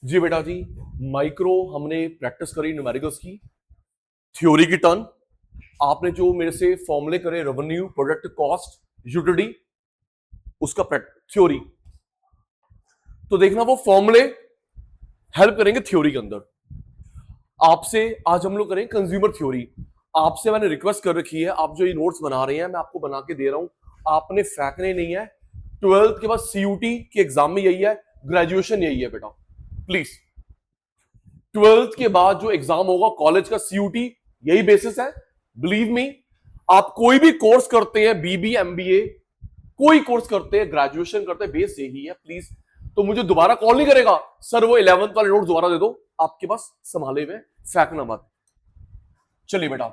जी बेटा जी, माइक्रो हमने प्रैक्टिस करी न्यूमेरिकल्स की, थ्योरी की टर्न। आपने जो मेरे से फॉर्मूले करे रेवेन्यू, प्रोडक्ट कॉस्ट, यूटिलिटी, उसका थ्योरी, तो देखना वो फॉर्मूले हेल्प करेंगे थ्योरी के अंदर। आपसे आज हम लोग करेंगे कंज्यूमर थ्योरी। आपसे मैंने रिक्वेस्ट कर रखी है, आप जो ये नोट्स बना रहे हैं मैं आपको बना के दे रहा हूं, आपने फेंकने नहीं है। 12th के बाद सीयूटी के एग्जाम में यही है, ग्रेजुएशन यही है बेटा। प्लीज 12th के बाद जो एग्जाम होगा कॉलेज का, सीयूटी यही बेसिस है। बिलीव मी, आप कोई भी कोर्स करते हैं, बीबी एमबीए कोई कोर्स करते हैं, ग्रेजुएशन करते हैं, बेस यही है। प्लीज, तो मुझे दोबारा कॉल नहीं करेगा सर वो 11th वाले नोट दोबारा दे दो, आपके पास संभाले हुए, फेंकना मत। चलिए बेटा,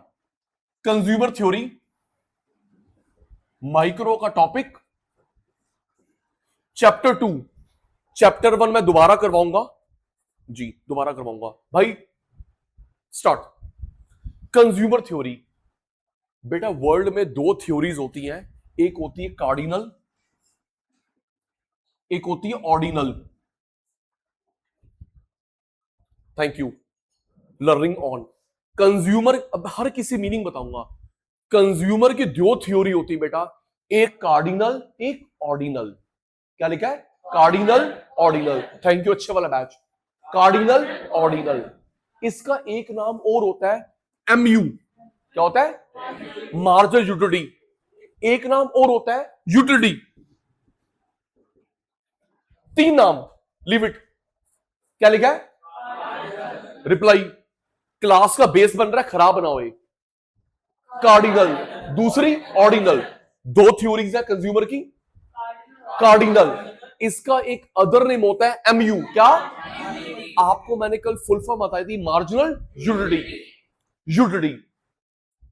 कंज्यूमर थ्योरी, माइक्रो का टॉपिक, चैप्टर 2। चैप्टर 1 मैं दोबारा करवाऊंगा जी, दोबारा करवाऊंगा भाई। स्टार्ट। कंज्यूमर थ्योरी बेटा, वर्ल्ड में दो थ्योरीज होती हैं, एक होती है कार्डिनल, एक होती है ordinal. Thank you, learning on. Consumer, अब हर किसी मीनिंग बताऊंगा। कंज्यूमर की दो थ्योरी होती है बेटा, एक कार्डिनल, एक ऑर्डिनल। क्या लिखा है? Cardinal, ordinal. थैंक यू, अच्छे वाला बैच। Cardinal, ordinal. इसका एक नाम और होता है एमयू। क्या होता है? Marginal utility. एक नाम और होता है यूटिलिटी। तीन नाम, लीव इट। क्या लिखा है? रिप्लाई। क्लास का बेस बन रहा है, खराब बनाओ। एक कार्डिनल, दूसरी ऑर्डिनल। दो थ्योरीज है कंज्यूमर की। कार्डिनल, इसका एक अदर नेम होता है एमयू। क्या? आपको मैंने कल फुल फॉर्म बताई थी, मार्जिनल यूटिलिटी। यूटिलिटी।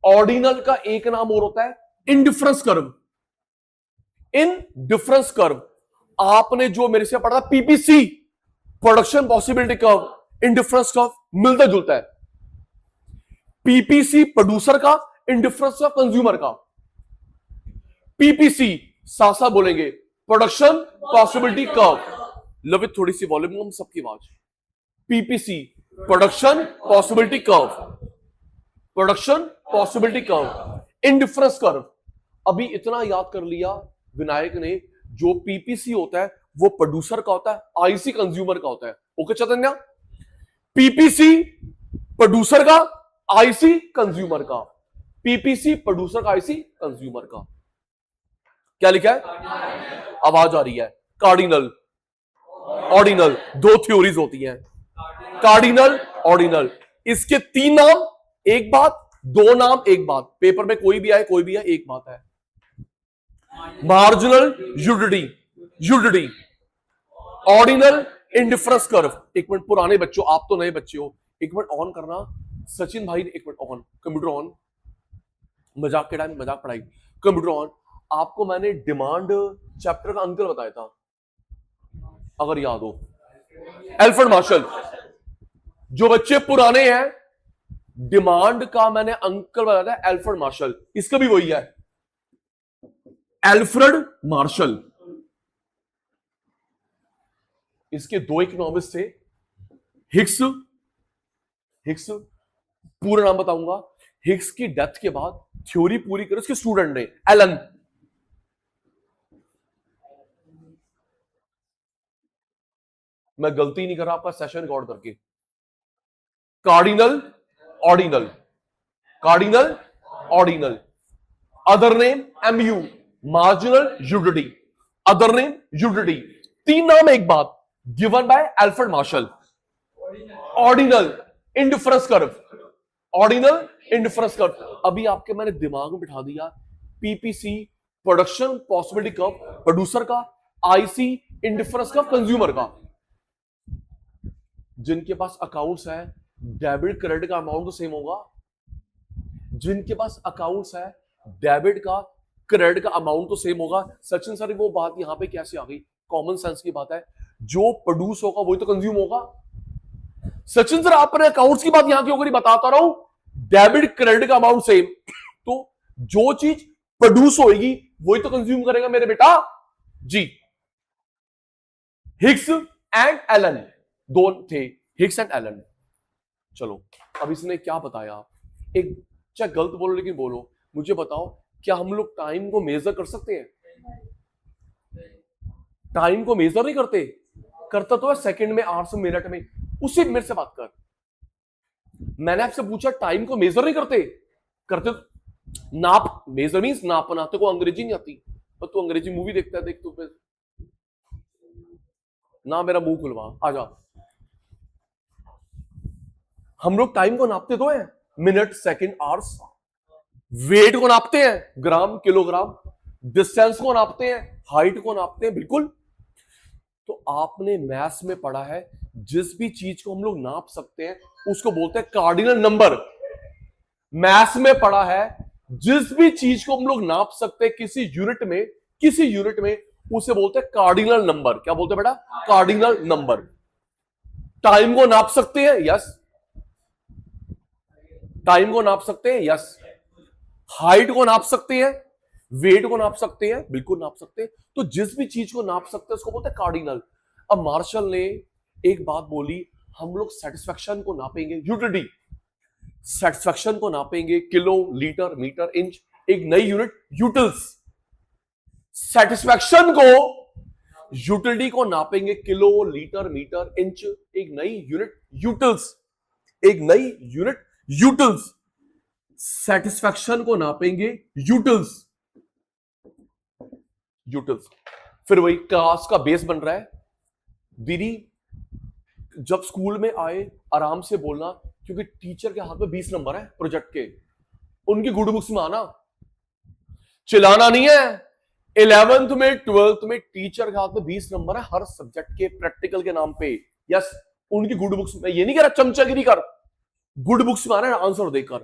ऑर्डिनल का एक नाम और होता है indifference curve. In difference curve, आपने जो मेरे से पढ़ा PPC, production possibility curve, indifference curve मिलता जुलता है। पीपीसी प्रोड्यूसर का, इनडिफरेंस कर्व कंज्यूमर का। पीपीसी सासा बोलेंगे, production possibility curve. Love it, थोड़ी सी वॉल्यूम हम सबकी आवाज। PPC, production possibility curve, production possibility curve, indifference curve. अभी इतना याद कर लिया विनायक ने, जो पीपीसी होता है वो प्रोड्यूसर का होता है, आईसी कंज्यूमर का होता है। ओके चैतन्य? पीपीसी प्रोड्यूसर का, आईसी कंज्यूमर का। पीपीसी प्रोड्यूसर का, आईसी कंज्यूमर का। क्या लिखा है? आवाज आ रही है। कार्डिनल, ऑर्डिनल, दो थ्योरीज होती हैं, कार्डिनल, ऑर्डिनल। इसके तीन नाम एक बात, दो नाम एक बात। पेपर में कोई भी आए, कोई भी आए, एक बात है। Marginal utility, utility. Ordinal, indifference curve. एक मिनट पुराने बच्चों, आप तो नए बच्चे हो, एक मिनट ऑन करना। सचिन भाई, एक मिनट ऑन, कंप्यूटर ऑन। मजाक के टाइम मजाक पढ़ाई, कंप्यूटर ऑन। आपको मैंने डिमांड चैप्टर का अंतर बताया था, अगर याद हो। Alfred Marshall. जो बच्चे पुराने हैं, डिमांड का मैंने अंकल बताया था एल्फ्रेड मार्शल, इसका भी वही है, एल्फ्रेड मार्शल। इसके दो इकोनॉमिस्ट थे, हिग्स, हिग्स पूरा नाम बताऊंगा। हिग्स की डेथ के बाद थ्योरी पूरी करी उसके स्टूडेंट ने, एलन। मैं गलती नहीं कर रहा, आपका सेशन रिकॉर्ड करके। Cardinal, ordinal, cardinal, ordinal. Other name MU, marginal utility. Other name utility. तीन नाम एक बात, given by Alfred Marshall. Ordinal, indifference curve, ordinal, indifference curve. अभी आपके मैंने दिमाग में बिठा दिया। PPC, production possibility curve producer का, आईसी, इनडिफरेंस कर्व कंज्यूमर का। जिनके पास अकाउंट्स है, डेबिट क्रेडिट का अमाउंट तो सेम होगा। जिनके पास अकाउंट्स है, डेबिट का क्रेडिट का अमाउंट तो सेम होगा। सचिन सर, वो बात यहां पे कैसे आ गई? कॉमन सेंस की बात है, जो प्रोड्यूस होगा वही तो कंज्यूम होगा। सचिन सर, आपने अकाउंट्स की बात यहां की होकर बताता रहा हूं, डेबिट क्रेडिट का अमाउंट सेम, तो जो चीज प्रोड्यूस होगी वही तो कंज्यूम करेगा मेरे बेटा जी। हिग्स एंड एलन, दो थे, हिग्स एंड एलन। चलो अब इसने क्या बताया, एक चाहे गलत बोलो लेकिन बोलो, मुझे बताओ क्या हम लोग टाइम को मेजर कर सकते हैं? टाइम को मेजर नहीं करते, करता तो है सेकंड में, आवर्स में, मिनट में। उसी मेरे से बात कर, मैंने आपसे पूछा टाइम को मेजर नहीं करते, करते नाप, मेजर मींस नापना। तो को अंग्रेजी नहीं आती, पर तू अंग्रेजी मूवी देखता है, देख तू ना, मेरा मुंह खुलवा, आजा। हम लोग टाइम को नापते तो हैं, मिनट, सेकंड, आवर्स। वेट को नापते हैं, ग्राम, किलोग्राम। डिस्टेंस को नापते हैं, हाइट को नापते हैं, बिल्कुल। तो आपने मैथ्स में पढ़ा है, जिस भी चीज को हम लोग नाप सकते हैं उसको बोलते हैं कार्डिनल नंबर। मैथ्स में पढ़ा है, जिस भी चीज को हम लोग नाप सकते हैं किसी यूनिट में, किसी यूनिट में, उसे बोलते हैं कार्डिनल नंबर। क्या बोलते हैं बेटा? Cardinal number. टाइम को नाप सकते हैं, यस। टाइम को नाप सकते हैं, यस। हाइट को नाप सकते हैं, वेट को नाप सकते हैं, बिल्कुल नाप सकते हैं। तो जिस भी चीज को नाप सकते हैं उसको बोलते हैं कार्डिनल। अब मार्शल ने एक बात बोली, हम लोग सेटिस्फेक्शन को नापेंगे, यूटिलिटी। सेटिस्फेक्शन को नापेंगे किलो, लीटर, मीटर, इंच, एक नई यूनिट, यूटिल्स। सेटिस्फेक्शन को, यूटिलिटी को नापेंगे किलो, लीटर, मीटर, इंच, एक नई यूनिट, यूटिल्स। एक नई यूनिट, यूटिल्स। सेटिस्फेक्शन को नापेंगे यूटिल्स, यूटिल्स। फिर वही क्लास का बेस बन रहा है। दीदी जब स्कूल में आए आराम से बोलना, क्योंकि टीचर के हाथ में 20 नंबर है प्रोजेक्ट के, उनकी गुड बुक्स में आना, चिल्लाना नहीं है। 11th में 12th में टीचर के हाथ में 20 नंबर है हर सब्जेक्ट के प्रैक्टिकल के नाम पे, यस। उनकी गुड बुक्स में, ये नहीं कह रहा चमचागिरी कर, गुड बुक्स में आना है आंसर देकर।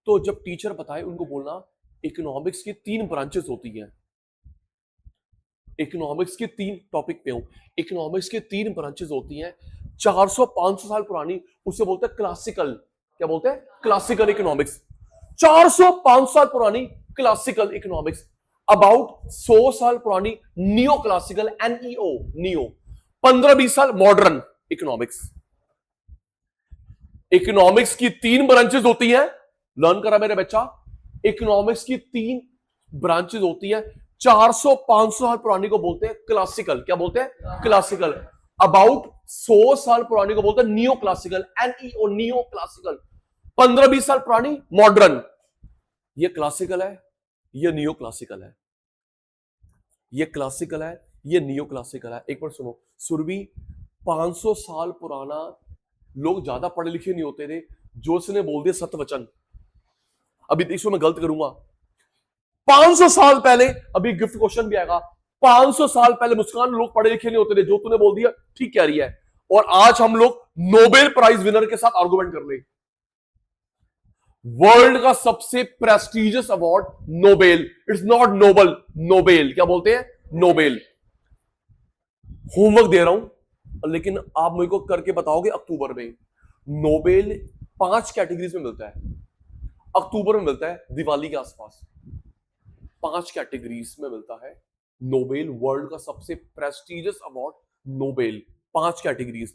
तो जब टीचर बताए उनको बोलना, इकोनॉमिक्स की 3 ब्रांचेस होती हैं। इकोनॉमिक्स के 3 टॉपिक पे हूं, इकोनॉमिक्स के 3 ब्रांचेस होती हैं, 400-500 साल पुरानी, उसे बोलते हैं क्लासिकल। क्या बोलते हैं? Classical economics. 400-500 साल पुरानी क्लासिकल इकोनॉमिक्स, अबाउट 100 साल पुरानी नियो क्लासिकल, एनईओ, नियो। 15-20 साल मॉडर्न इकोनॉमिक्स। इकोनॉमिक्स की 3 ब्रांचेस होती हैं, लर्न करा मेरे बच्चा। इकोनॉमिक्स की 3 ब्रांचेस होती हैं, 400-500 साल पुरानी को बोलते हैं क्लासिकल। क्या बोलते हैं? क्लासिकल। अबाउट 100 साल पुरानी को बोलते हैं neo classical, NEO, neo classical. 15-20 साल पुरानी मॉडर्न। ये क्लासिकल है, ये नियो क्लासिकल है। ये क्लासिकल है, ये नियो क्लासिकल है। एक बार सुनो सुरभि, 500 साल पुराना, लोग ज्यादा पढ़े लिखे नहीं होते थे, जो उसने बोल दिया सतवचन। अभी इसको मैं गलत करूंगा, 500 साल पहले, अभी गिफ्ट क्वेश्चन भी आएगा, 500 साल पहले मुस्कान, लोग पढ़े लिखे नहीं होते थे, जो तूने बोल दिया ठीक कह रही है। और आज हम लोग नोबेल प्राइज विनर के साथ आर्गुमेंट कर ले। वर्ल्ड का सबसे prestigious award Nobel, it's not noble, Nobel. क्या बोलते हैं? नोबेल। होमवर्क दे रहा हूं, लेकिन आप मुझे को करके बताओगे अक्टूबर में। नोबेल 5 कैटेगरीज में मिलता है, अक्टूबर में मिलता है, दिवाली के आसपास। 5 कैटेगरीज में मिलता है नोबेल, वर्ल्ड का सबसे prestigious award Nobel. 5 categories.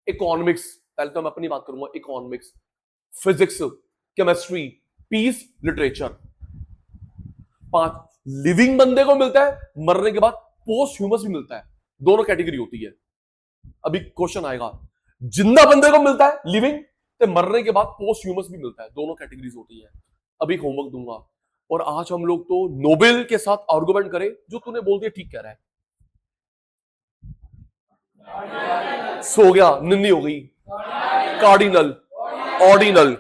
Economics, पहले तो मैं अपनी बात करूंगा, economics, physics, chemistry, peace, literature. 5 living बंदे को मिलता है, मरने के बाद पोस्ट ह्यूमस भी मिलता है, दोनों कैटेगरी होती है। अभी क्वेश्चन आएगा, जिंदा बंदे को मिलता है लिविंग, तो मरने के बाद पोस्ट ह्यूमस भी मिलता है, दोनों कैटेगरीज होती है। अभी होमवर्क दूंगा। और आज हम लोग तो नोबेल के साथ आर्गुमेंट करें, जो तूने बोल दिया ठीक कह रहा है। सो गया, निन्नी हो गई। Cardinal, ordinal,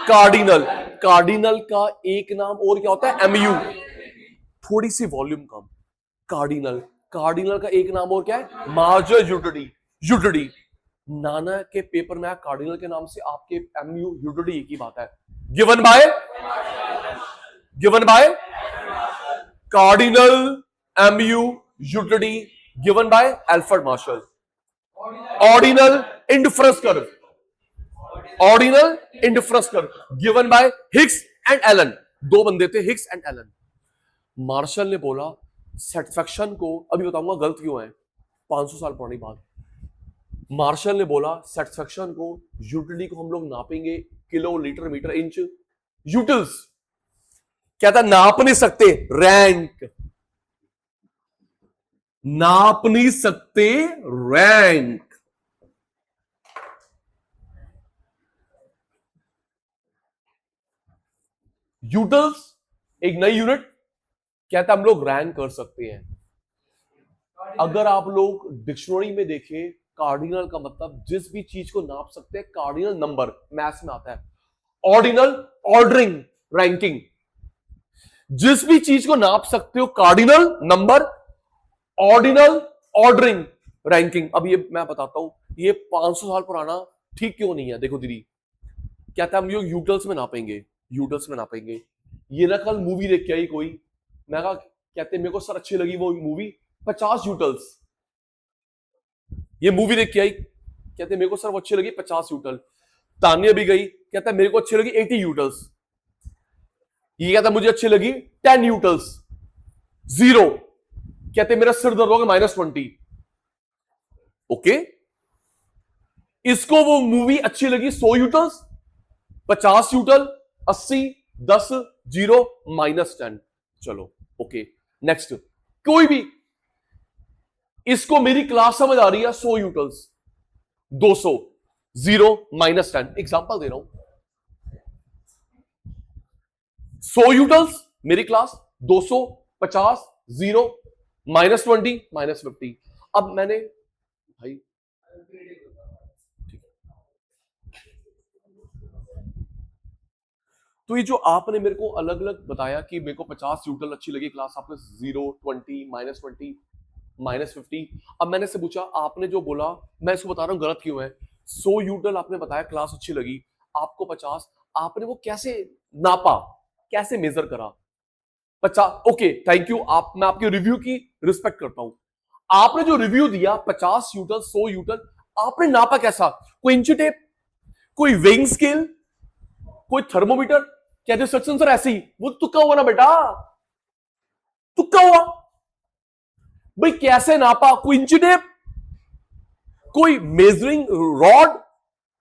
cardinal. कार्डिनल का एक नाम और क्या होता है? एमयू। थोड़ी सी वॉल्यूम कम। कार्डिनल, कार्डिनल का एक नाम और क्या है? Merger utility, utility. नाना के पेपर में कार्डिनल के नाम से, आपके एमयू, यूटिलिटी एक ही बात है। Given by, given by cardinal, MU, utility, given by Alfred Marshall. Ordinal indifference curve, ordinal indifference curve, given by Hicks and Allen. 2 बंदे थे, हिग्स एंड एलन। मार्शल ने बोला सेटिस्फेक्शन को, अभी बताऊंगा गलत क्यों है, 500 साल पुरानी बात। मार्शल ने बोला सेटिस्फेक्शन को, यूटिलिटी को हम लोग नापेंगे kilo, litre, metre, inch, utils. कहता नाप नहीं सकते, रैंक नाप नहीं सकते, रैंक। यूटिल्स एक नई यूनिट, कहता हम लोग रैंक कर सकते हैं। अगर आप लोग डिक्शनरी में देखें, कार्डिनल का मतलब जिस भी चीज को नाप सकते हैं, कार्डिनल नंबर मैथ्स में आता है। ऑर्डिनल ऑर्डरिंग, रैंकिंग, जिस भी चीज को नाप सकते हो, cardinal number, ordinal ordering, ranking. अब ये मैं बताता हूं, ये 500 साल पुराना ठीक क्यों नहीं है। देखो दीदी, कहता है हम लोग यूटल्स में नापेंगे, यूटल्स में नापेंगे। ये ना कल मूवी देख के आई कोई, मैं कहा, कहते मेरे को सर अच्छी लगी वो मूवी, 50 यूटल्स। ये मूवी देख के आई, कहते मेरे को सर वो अच्छी लगी 50 यूटल। तानिया भी गई, कहता मेरे को अच्छी लगी 80 यूटल्स। ये कहता मुझे अच्छी लगी 10 यूटल्स। 0 कहते मेरा सिर दर्द होगा -20। ओके, इसको वो मूवी अच्छी लगी 100 यूटल्स, 50 यूटल, 80, 10, 0, -10। चलो ओके, नेक्स्ट। कोई भी, इसको मेरी क्लास समझ आ रही है 100 यूटल्स, 200, 0, -10। एग्जांपल दे रहा हूं, 100 यूटल्स मेरी क्लास, 200, 50, 0, -20, -50। अब मैंने भाई तो ये जो आपने मेरे को अलग अलग बताया कि मेरे को 50 यूटल अच्छी लगी क्लास, आपने 0, 20, -20, -50। अब मैंने से पूछा, आपने जो बोला, मैं इसको बता रहा हूं गलत क्यों है। 100 यूटल आपने बताया क्लास अच्छी लगी, आपको 50, आपने वो कैसे नापा, कैसे मेजर करा 50? ओके थैंक यू, आप, मैं आपके रिव्यू की रिस्पेक्ट करता हूं। आपने जो रिव्यू दिया 50 यूटल, 100 यूटल, आपने नापा कैसा? कोई इंची टेप, कोई वेइंग स्केल, कोई थर्मोमीटर? कहते सचिन सर ऐसे ही, वो तुक्का हुआ ना बेटा, तुक्का हुआ भाई। कैसे नापा? कोई इंची टेप, कोई मेजरिंग रॉड,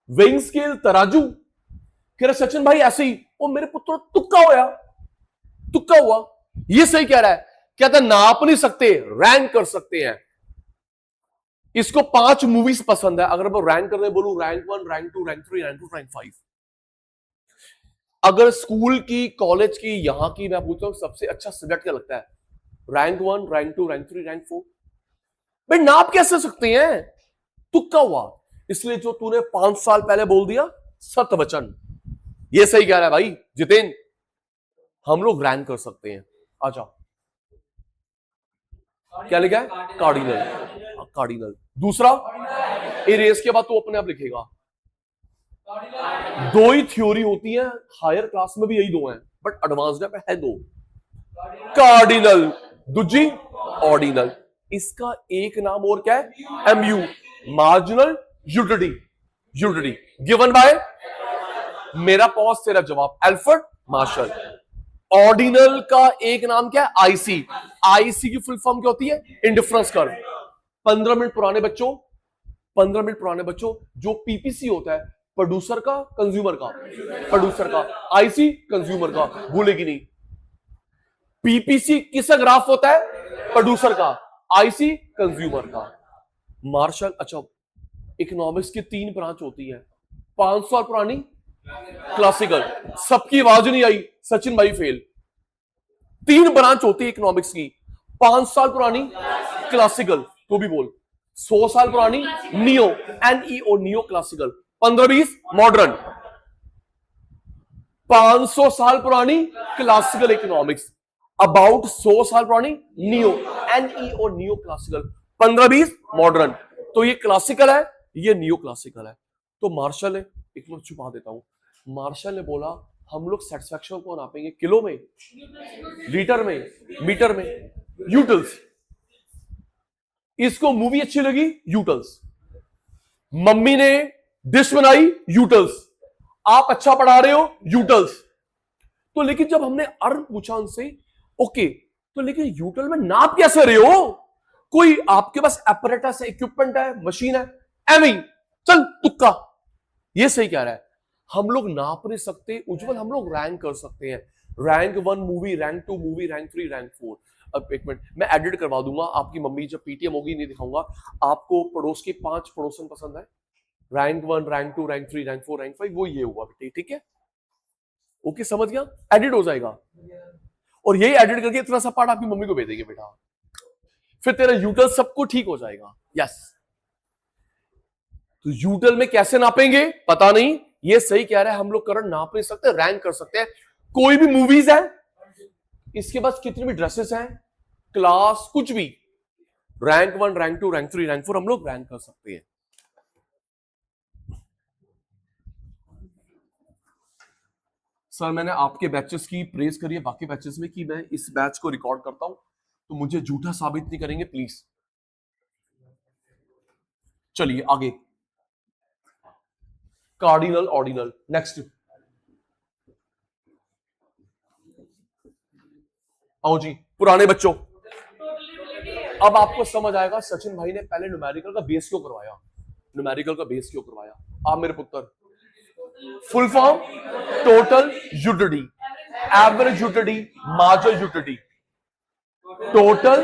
वेइंग स्केल, तराजू? कह रहे सचिन भाई ऐसे ही। ओ मेरे पुत्र, तुक्का होया, तुक्का हुआ। ये सही कह रहा है, कहता नाप नहीं सकते, रैंक कर सकते हैं। इसको 5 मूवीज पसंद है, अगर मैं रैंक करने बोलूं, rank 1, rank 2, rank 3, rank 2, rank 5। अगर स्कूल की, कॉलेज की, यहां की मैं पूछता हूं सबसे अच्छा सब्जेक्ट क्या लगता है? Rank 1, rank 2, rank 3, rank 4। भाई नाप कैसे सकते हैं? तुक्का हुआ। इसलिए जो तूने 5 साल पहले बोल दिया, सत्य वचन, ये सही कह रहा है भाई जितेन, हम लोग रैंक कर सकते हैं। आ जाओ, क्या लिखा है? Cardinal, cardinal. दूसरा, इरेज के बाद तू अपने आप लिखेगा। 2 ही थ्योरी होती है, हायर क्लास में भी यही 2 हैं, बट एडवांस्ड में है 2। कार्डिनल, दूजी ऑर्डिनल। इसका एक नाम और क्या है? MU, marginal utility. Utility given bye, मेरा पॉज तेरा जवाब, अल्फ्रेड मार्शल। ऑर्डिनल का एक नाम क्या है? आईसी। आईसी की फुल फॉर्म क्या होती है? Indifference curve. 15 मिनट पुराने बच्चों, 15 मिनट पुराने बच्चों, जो पीपीसी होता है, प्रोड्यूसर का, कंज्यूमर का, प्रोड्यूसर का, आईसी कंज्यूमर का, भूलेगी नहीं। पीपीसी किसका ग्राफ होता है? प्रोड्यूसर का, आईसी कंज्यूमर का। मार्शल, अच्छा, इकोनॉमिक्स की 3 ब्रांच होती है, 500 साल पुरानी क्लासिकल, सबकी आवाज नहीं आई, सचिन भाई फेल। 3 ब्रांच होती है इकोनॉमिक्स की, 5 साल पुरानी क्लासिकल, तो भी बोल, 100 साल पुरानी neo, NEO, neo classical, 15-20 modern, 500 साल पुरानी क्लासिकल इकोनॉमिक्स, अबाउट 100 साल पुरानी neo, NEO, neo classical, 15-20 modern. तो ये क्लासिकल है, ये नियो क्लासिकल है। तो मार्शल ने, एक मिनट छुपा देता हूं, मार्शल ने बोला हम लोग सेटिस्फैक्शन को नापेंगे किलो में, लीटर में, मीटर में, यूटल्स। इसको मूवी अच्छी लगी, यूटल्स। मम्मी ने डिश बनाई, यूटल्स। आप अच्छा पढ़ा रहे हो, यूटल्स। तो लेकिन जब हमने अर्थ पूछा उनसे, ओके तो लेकिन यूटल में नाप कैसे रहे हो? कोई आपके पास अपरेटस है, इक्विपमेंट है, मशीन है, एमी, चल तुक्का। ये सही कह रहा है। हम लोग नाप नहीं सकते उज्जवल, हम लोग रैंक कर सकते हैं। Rank 1 movie, rank 2 movie, rank 3, rank 4। अब एक मिनट, मैं एडिट करवा दूंगा। आपकी मम्मी जब पीटीएम होगी नहीं दिखाऊंगा। आपको पड़ोस के 5 पड़ोसन पसंद है? Rank 1, rank 2, rank 3, rank 4, rank 5, वो ये हुआ बेटे, ठीक है? ओके, समझ गया? एडिट हो जाएगा। और यही एडिट करके इतना सा पार्ट आपकी मम्मी को भेज देंगे बेटा, फिर तेरा यूटल सबको ठीक हो जाएगा। यस। तो यूटल में कैसे नापेंगे पता नहीं। ये सही कह रहा है, हम लोग करंट नाप नहीं सकते, रैंक कर सकते हैं। कोई भी मूवीज है, इसके पास कितनी भी ड्रेसेस हैं, क्लास, कुछ भी, रैंक 1, रैंक 2, रैंक 3, रैंक 4 हम लोग रैंक कर सकते हैं। सर मैंने आपके बैचेस की प्रेज करी है बाकी बैचेस में कि मैं इस बैच को रिकॉर्ड करता हूं, तो मुझे झूठा साबित नहीं करेंगे प्लीज। चलिए आगे, कार्डिनल ऑर्डिनल, नेक्स्ट। आओ जी पुराने बच्चों, अब आपको समझ आएगा सचिन भाई ने पहले न्यूमेरिकल का बेस क्यों करवाया। न्यूमेरिकल का बेस क्यों करवाया? आप मेरे पुत्र, full form total utility, average utility, marginal utility. Total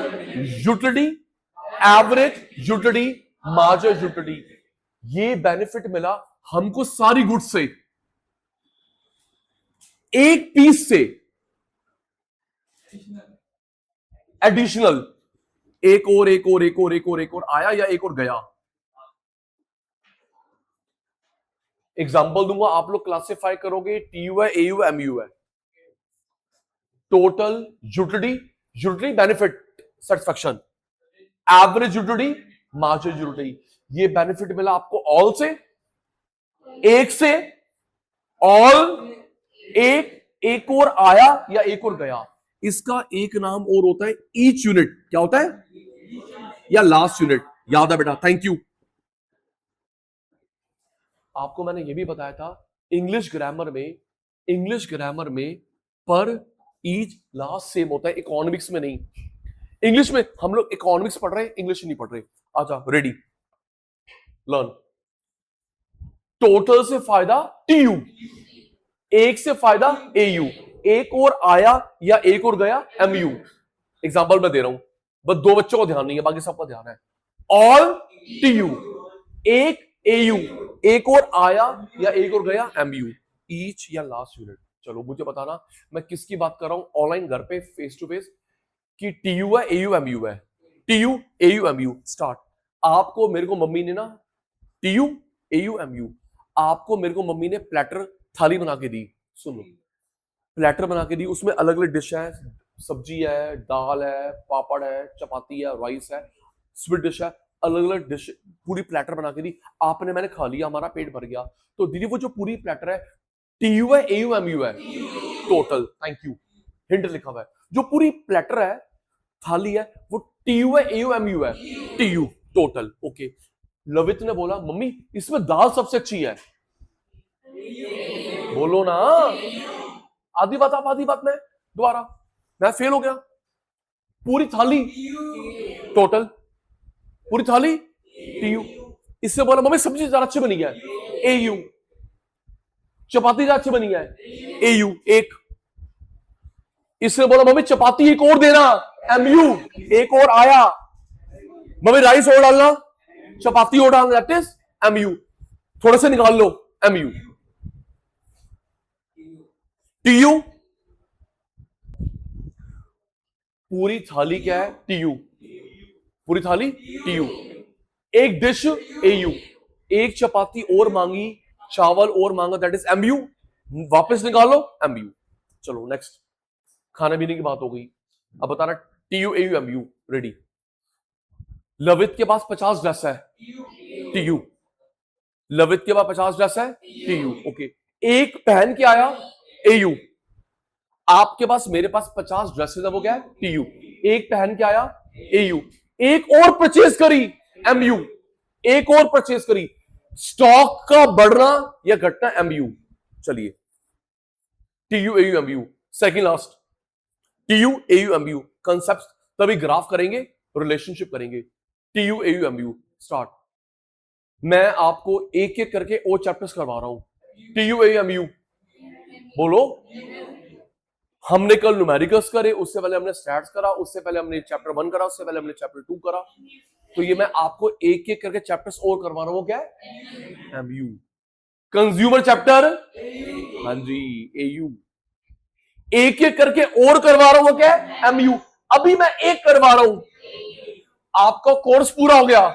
utility, average utility, marginal utility. ये बेनिफिट मिला हमको सारी गुड्स से, एक पीस से एडिशनल, एक और एक और एक और एक और एक और आया या एक और गया। एग्जांपल दूंगा, आप लोग क्लासिफाई करोगे, टीयू है, एयू, एमयू है। Total utility, utility benefit satisfaction, average utility, marginal utility. ये बेनिफिट मिला आपको ऑल से, एक से, ऑल, एक और आया या एक और गया। इसका एक नाम और होता है ईच यूनिट। क्या होता है? या लास्ट यूनिट। याद है बेटा, थैंक यू। आपको मैंने ये भी बताया था इंग्लिश ग्रामर में, इंग्लिश ग्रामर में पर ईच लास्ट सेम होता है, इकोनॉमिक्स में नहीं। इंग्लिश में हम लोग इकोनॉमिक्स पढ़ रहे हैं, इंग्लिश नहीं पढ़ रहे। आजा, रेडी, लर्न। टोटल से फायदा टीयू, एक से फायदा एयू, एक और आया या एक और गया एमयू। एग्जांपल मैं दे रहा हूं, बस 2 बच्चों को ध्यान नहीं है, बाकी सबका ध्यान है। ऑल टीयू, एक एयू, एक और आया या एक और गया एमयू, ईच या लास्ट यूनिट। चलो मुझे बताना मैं किसकी बात कर रहा हूं, ऑनलाइन घर पे फेस टू फेस, कि टीयू है, एयू, एमयू है। TU, AU, MU, start. आपको मेरे को मम्मी ने ना, टीयू, एयू, एमयू, आपको मेरे को मम्मी ने प्लेटर थाली बना के दी। सुनो, प्लेटर बना के दी, उसमें अलग अलग डिश है, सब्जी है, दाल है, पापड़ है, चपाती है, राइस है, स्वीट डिश है, अलग अलग डिश, पूरी प्लेटर बना के दी। आपने, मैंने खा लिया, हमारा पेट भर गया। तो दीदी वो जो पूरी प्लेटर है, टीयू है, एयू, एमयू है? टोटल, थैंक यू, हिंट लिखा हुआ है। जो पूरी प्लेटर है, थाली है, वो टीयू है, एयू, एमयू है? TU, total. ओके, लवित ने बोला मम्मी इसमें दाल सबसे अच्छी है। बोलो ना, आधी बात आप, आधी बात मैं, दोबारा, मैं फेल हो गया। पूरी थाली टोटल, पूरी थाली टीयू। इससे बोला मम्मी सब्जी ज्यादा अच्छी बनी है, एयू। चपाती ज्यादा अच्छी बनी है, एयू, एक। इससे बोला मम्मी चपाती एक और देना, एमयू, एक और आया। मम्मी राइस और डालना, चपाती और डालना, दैट इज एमयू। थोड़े से निकाल लो, एमयू। टीयू, पूरी थाली क्या है? टीयू, पूरी थाली टीयू। एक डिश एयू, एक चपाती और मांगी, चावल और मांगा, दैट इज एमयू। वापस निकालो, एमयू। चलो नेक्स्ट, खाने पीने की बात हो गई। अब बताना टीयू, एयू, एमयू, रेडी। लवित के पास 50 ड्रेस है, टीयू। लवित के पास 50 ड्रेस है, टीयू, ओके। एक पहन के आया, एयू। आपके पास, मेरे पास 50 ड्रेसेस है, वो क्या है? टीयू। एक पहन के आया, एयू। एक और परचेज करी, एमयू। एक और परचेज करी, स्टॉक का बढ़ना या घटना, एमयू। चलिए, TU, AU, MU, second last, TU, AU, MU, concept, तभी ग्राफ करेंगे, रिलेशनशिप करेंगे। TU, AU, MU, start. मैं आपको एक एक करके और चैप्टर्स करवा रहा हूं। TUAMU बोलो। हमने कल न्यूमेरिकल्स करे, उससे पहले हमने स्टैट्स करा, उससे पहले हमने चैप्टर 1 करा, उससे पहले हमने चैप्टर 2 करा। तो ये मैं आपको एक एक करके चैप्टर्स और करवा रहा हूं। क्या है? MU। कंज्यूमर चैप्टर, हाँ जी, AU। एक एक करके और करवा रहा हूं। क्या है? MU। अभी मैं एक करवा रहा हूं, आपका कोर्स पूरा हो गया।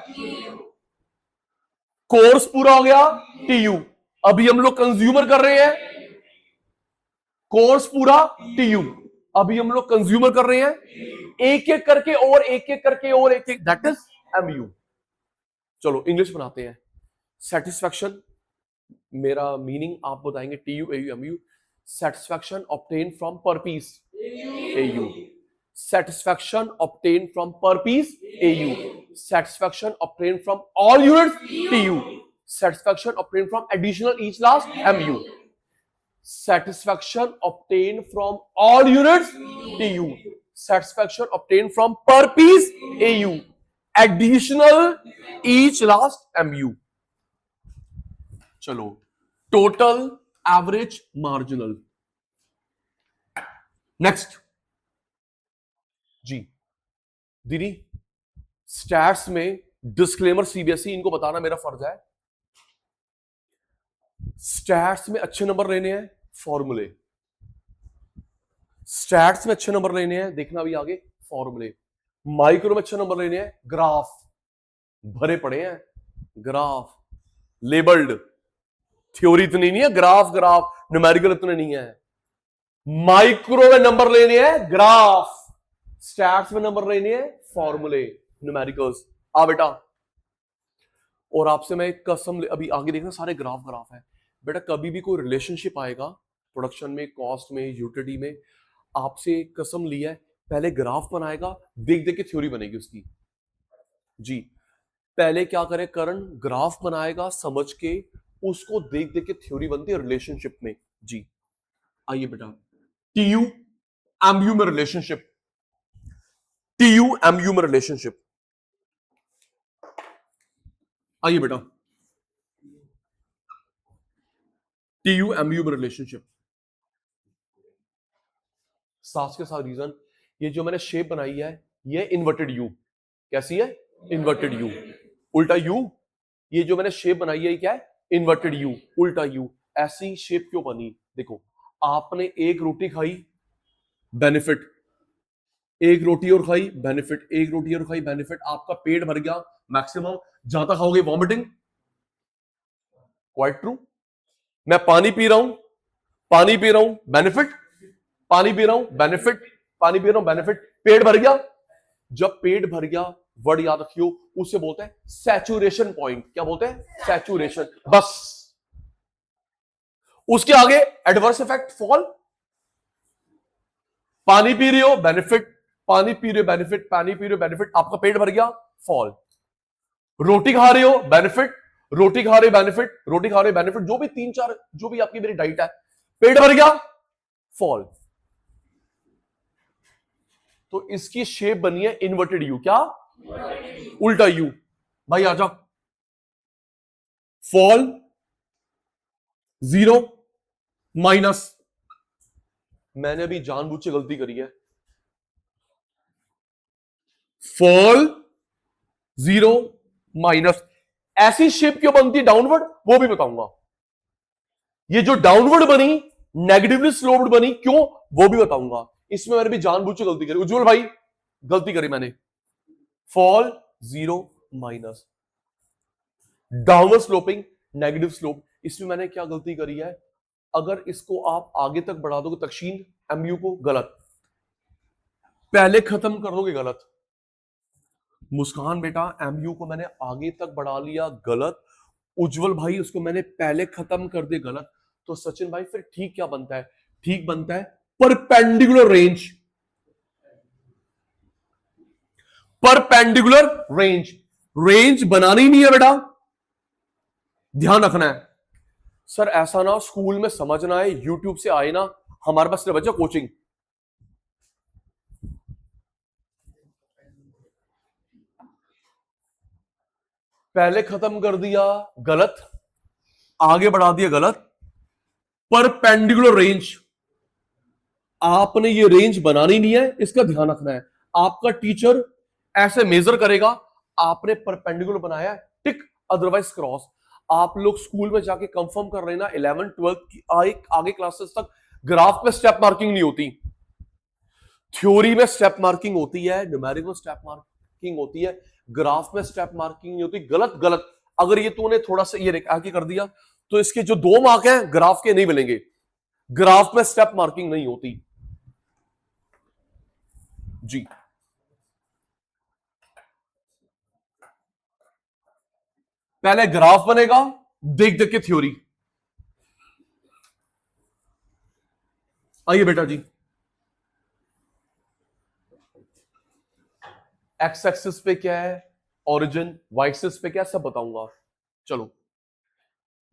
कोर्स पूरा हो गया TU। अभी हम लोग कंज्यूमर कर रहे हैं। कोर्स पूरा TU। अभी हम लोग कंज्यूमर कर रहे हैं। एक एक करके और एक एक करके और एक एक, दैट इज MU। चलो इंग्लिश बनाते हैं। सेटिस्फैक्शन, मेरा मीनिंग आप बताएंगे। TUAU satisfaction obtain from per piece AU। Satisfaction obtain from per piece AU। Satisfaction obtain from all units TU। Satisfaction obtain from additional each last MU। satisfaction obtained from all units TU। satisfaction obtained from per piece AU। additional each last MU। चलो, total, average, marginal। Next जी दीदी, stats में disclaimer CBSE इनको बताना मेरा फर्ज है। Stats में अच्छे नंबर लेने हैं, फॉर्मूले। स्टैट्स में अच्छे नंबर लेने हैं, देखना भी आगे, फॉर्मूले। माइक्रो में अच्छे नंबर लेने हैं, ग्राफ भरे पड़े हैं, ग्राफ लेबल्ड। थ्योरी इतनी नहीं है, ग्राफ ग्राफ न्यूमेरिकल इतने नहीं है। माइक्रो में नंबर लेने हैं, ग्राफ। स्टैट्स में नंबर लेने हैं, फॉर्मूले, न्यूमेरिकल्स। आ बेटा, और आपसे मैं एक कसम, अभी आगे देखना सारे ग्राफ ग्राफ है बेटा। कभी भी कोई रिलेशनशिप आएगा प्रोडक्शन में, कॉस्ट में, यूटिलिटी में, आपसे कसम लिया है, पहले ग्राफ बनाएगा, देख देख के थ्योरी बनेगी उसकी। जी, पहले क्या करे करण, ग्राफ बनाएगा समझ के, उसको देख देख के थ्योरी बनती है रिलेशनशिप में। जी आइए बेटा, TUMU में रिलेशनशिप, TUMU में रिलेशनशिप। आइए बेटा, TUMU में रिलेशनशिप। साथ के साथ रीजन, ये जो मैंने शेप बनाई है, ये इन्वर्टेड यू। कैसी है? इन्वर्टेड यू, उल्टा यू। ये जो मैंने शेप बनाई है, ये क्या है? इन्वर्टेड यू, उल्टा यू। ऐसी शेप क्यों बनी? देखो, आपने एक रोटी खाई, बेनिफिट, एक रोटी और खाई, बेनिफिट, एक रोटी और खाई, बेनिफिट, आपका पेट भर गया मैक्सिमम। ज्यादा खाओगे वॉमिटिंग, क्वाइट ट्रू। मैं पानी पी रहा हूं, पानी पी रहा हूं, बेनिफिट, पानी पी रहा हूं, बेनिफिट, पानी पी रहा हूं, बेनिफिट, पेट भर गया। जब पेट भर गया, वर्ड याद रखियो, उससे बोलते हैं सैचुरेशन पॉइंट। क्या बोलते हैं? सैचुरेशन। बस उसके आगे एडवर्स इफेक्ट, फॉल। पानी पी रहे हो, बेनिफिट, पानी पी रहे हो, बेनिफिट, पानी पी रहे हो, बेनिफिट, आपका पेट भर गया, फॉल। रोटी खा रहे हो, बेनिफिट, रोटी खा रहे हो, बेनिफिट, रोटी खा रहे हो, बेनिफिट, जो भी 3-4 जो भी आपकी मेरी डाइट है, पेट भर गया, फॉल। तो इसकी शेप बनी है इन्वर्टेड यू। क्या? उल्टा यू। भाई आजा, फॉल, जीरो, माइनस। मैंने अभी जानबूझ के गलती करी है। Fall, zero, minus. ऐसी शेप क्यों बनती है डाउनवर्ड, वो भी बताऊंगा। ये जो डाउनवर्ड बनी, नेगेटिवली स्लोप्ड बनी, क्यों, वो भी बताऊंगा। इसमें मैंने भी जानबूझ के गलती करी, उज्जवल भाई, गलती करी मैंने। Fall, zero, minus, downward sloping, negative slope. इसमें मैंने क्या गलती करी है? अगर इसको आप आगे तक बढ़ा दोगे तक्षीण MU को, गलत। पहले खत्म कर दोगे, गलत। मुस्कान बेटा, MU को मैंने आगे तक बढ़ा लिया, गलत। उज्जवल भाई, उसको मैंने पहले खत्म कर दिया, गलत। तो सचिन भाई फिर ठीक क्या बनता है? ठीक बनता है perpendicular range. Perpendicular range, range बनानी नहीं है बेटा, ध्यान रखना है। सर ऐसा ना स्कूल में समझना है, यूट्यूब से आए ना, हमारे पास सिर्फ बच्चा कोचिंग। पहले खत्म कर दिया गलत, आगे बढ़ा दिया गलत। परपेंडिकुलर रेंज, आपने ये रेंज बनानी नहीं है, इसका ध्यान रखना है। आपका टीचर ऐसे मेजर करेगा, आपने परपेंडिकुलर बनाया टिक, अदरवाइज क्रॉस। आप लोग स्कूल में जाके कंफर्म कर रहे ना 11 12 की आगे क्लासेस तक ग्राफ पे स्टेप मार्किंग नहीं होती, थ्योरी में स्टेप मार्किंग होती है, न्यूमेरिकल में स्टेप मार्किंग होती है, ग्राफ में स्टेप मार्किंग नहीं होती। गलत गलत, अगर ये तूने थोड़ा सा ये आगे कर दिया तो इसके जो 2 मार्क हैं ग्राफ के नहीं मिलेंगे। ग्राफ में स्टेप मार्किंग नहीं होती जी। पहले ग्राफ बनेगा, देख देख के थ्योरी। आइए बेटा जी, एक्स एक्सिस पे क्या है ओरिजिन, वाई एक्सिस पे क्या है सब बताऊंगा। चलो,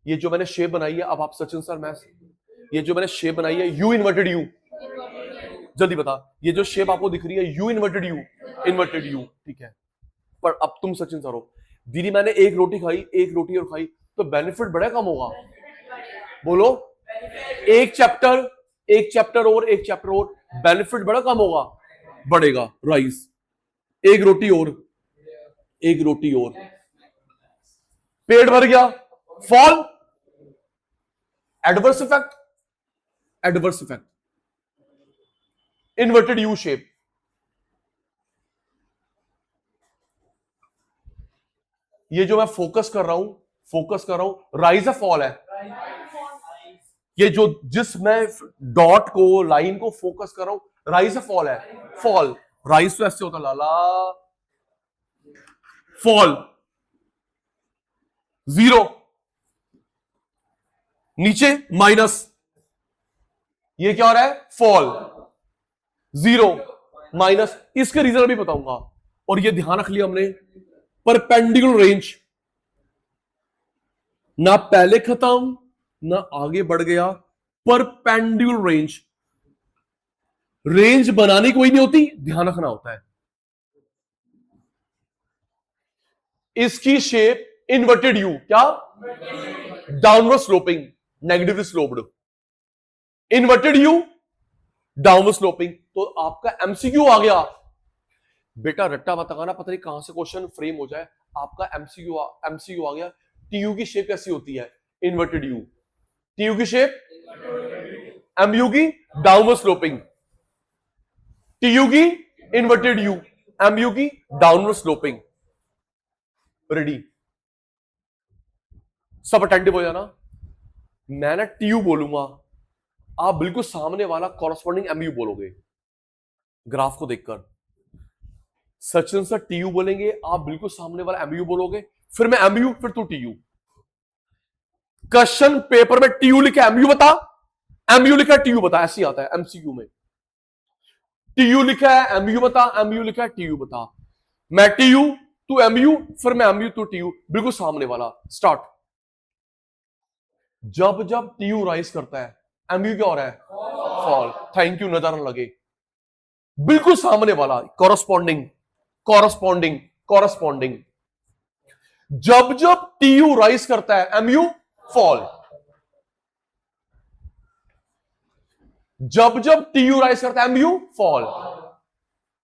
ये जो मैंने शेप बनाई है, अब आप सचिन सर मैं, ये जो मैंने शेप बनाई है यू इन्वर्टेड यू, जल्दी बता, ये जो शेप आपको दिख रही है you inverted you, inverted you, ठीक है। पर अब तुम सचिन सर हो, दीदी मैंने एक रोटी खाई, एक रोटी और खाई, तो बेनिफिट बड़ा कम होगा, बोलो। एक चैप्टर और एक चैप्टर और, बेनिफिट बड़ा कम होगा, बढ़ेगा। राइस, एक रोटी और, एक रोटी और, पेट भर गया, fall, adverse effect, adverse effect, inverted U shape. ये जो मैं फोकस कर रहा हूं, राइज है फॉल है, ये जो जिस मैं डॉट को लाइन को फोकस कर रहा हूं, राइज है फॉल है, फॉल। राइज तो ऐसे होता लाला, फॉल, जीरो, नीचे माइनस, ये क्या हो रहा है फॉल, जीरो माइनस। इसके रीजन भी बताऊंगा। और ये ध्यान रख लिया हमने, परपेंडिकुलर रेंज, ना पहले खत्म ना आगे बढ़ गया, परपेंडिकुलर रेंज। रेंज बनानी कोई नहीं होती, ध्यान रखना होता है। इसकी शेप इन्वर्टेड यू, क्या downward sloping, negative sloped, inverted you downward sloping. तो आपका एमसीक्यू आ गया बेटा, रट्टा मत लगाना, पता नहीं कहां से क्वेश्चन फ्रेम हो जाए। आपका एमसीक्यू आ गया, टीयू की शेप कैसी होती है, इन्वर्टेड यू, टीयू की शेप, एमयू की डाउनवर्ड स्लोपिंग, टीयू की इन्वर्टेड यू, एमयू की डाउनवर्ड स्लोपिंग। रेडी, सब अटेंटिव हो जाना। मैं ना टीयू बोलूंगा, आप बिल्कुल सामने वाला कॉरस्पॉन्डिंग एमयू बोलोगे ग्राफ को देखकर। सचिन सर टीयू बोलेंगे, आप बिल्कुल सामने वाला एमयू बोलोगे, फिर मैं एमयू, फिर तू टीयू। क्वेश्चन पेपर में टीयू लिखा एमयू बता, एमयू लिखा टीयू बता, ऐसे आता है एमसीक्यू में। टीयू लिखा है एमयू बता, एमयू लिखा है टीयू बता। मैं टीयू, तू एमयू, फिर मैं एमयू, तू टीयू, बिल्कुल सामने वाला। स्टार्ट। जब जब टीयू राइज करता है, एमयू क्या हो रहा है, फॉल। थैंक यू, नजर न लगे, बिल्कुल सामने वाला, कॉरस्पॉन्डिंग, कॉरस्पॉन्डिंग, कॉरस्पॉन्डिंग। जब जब टीयू राइज करता है, एमयू फॉल। जब जब टीयू राइज करता है, एमयू फॉल।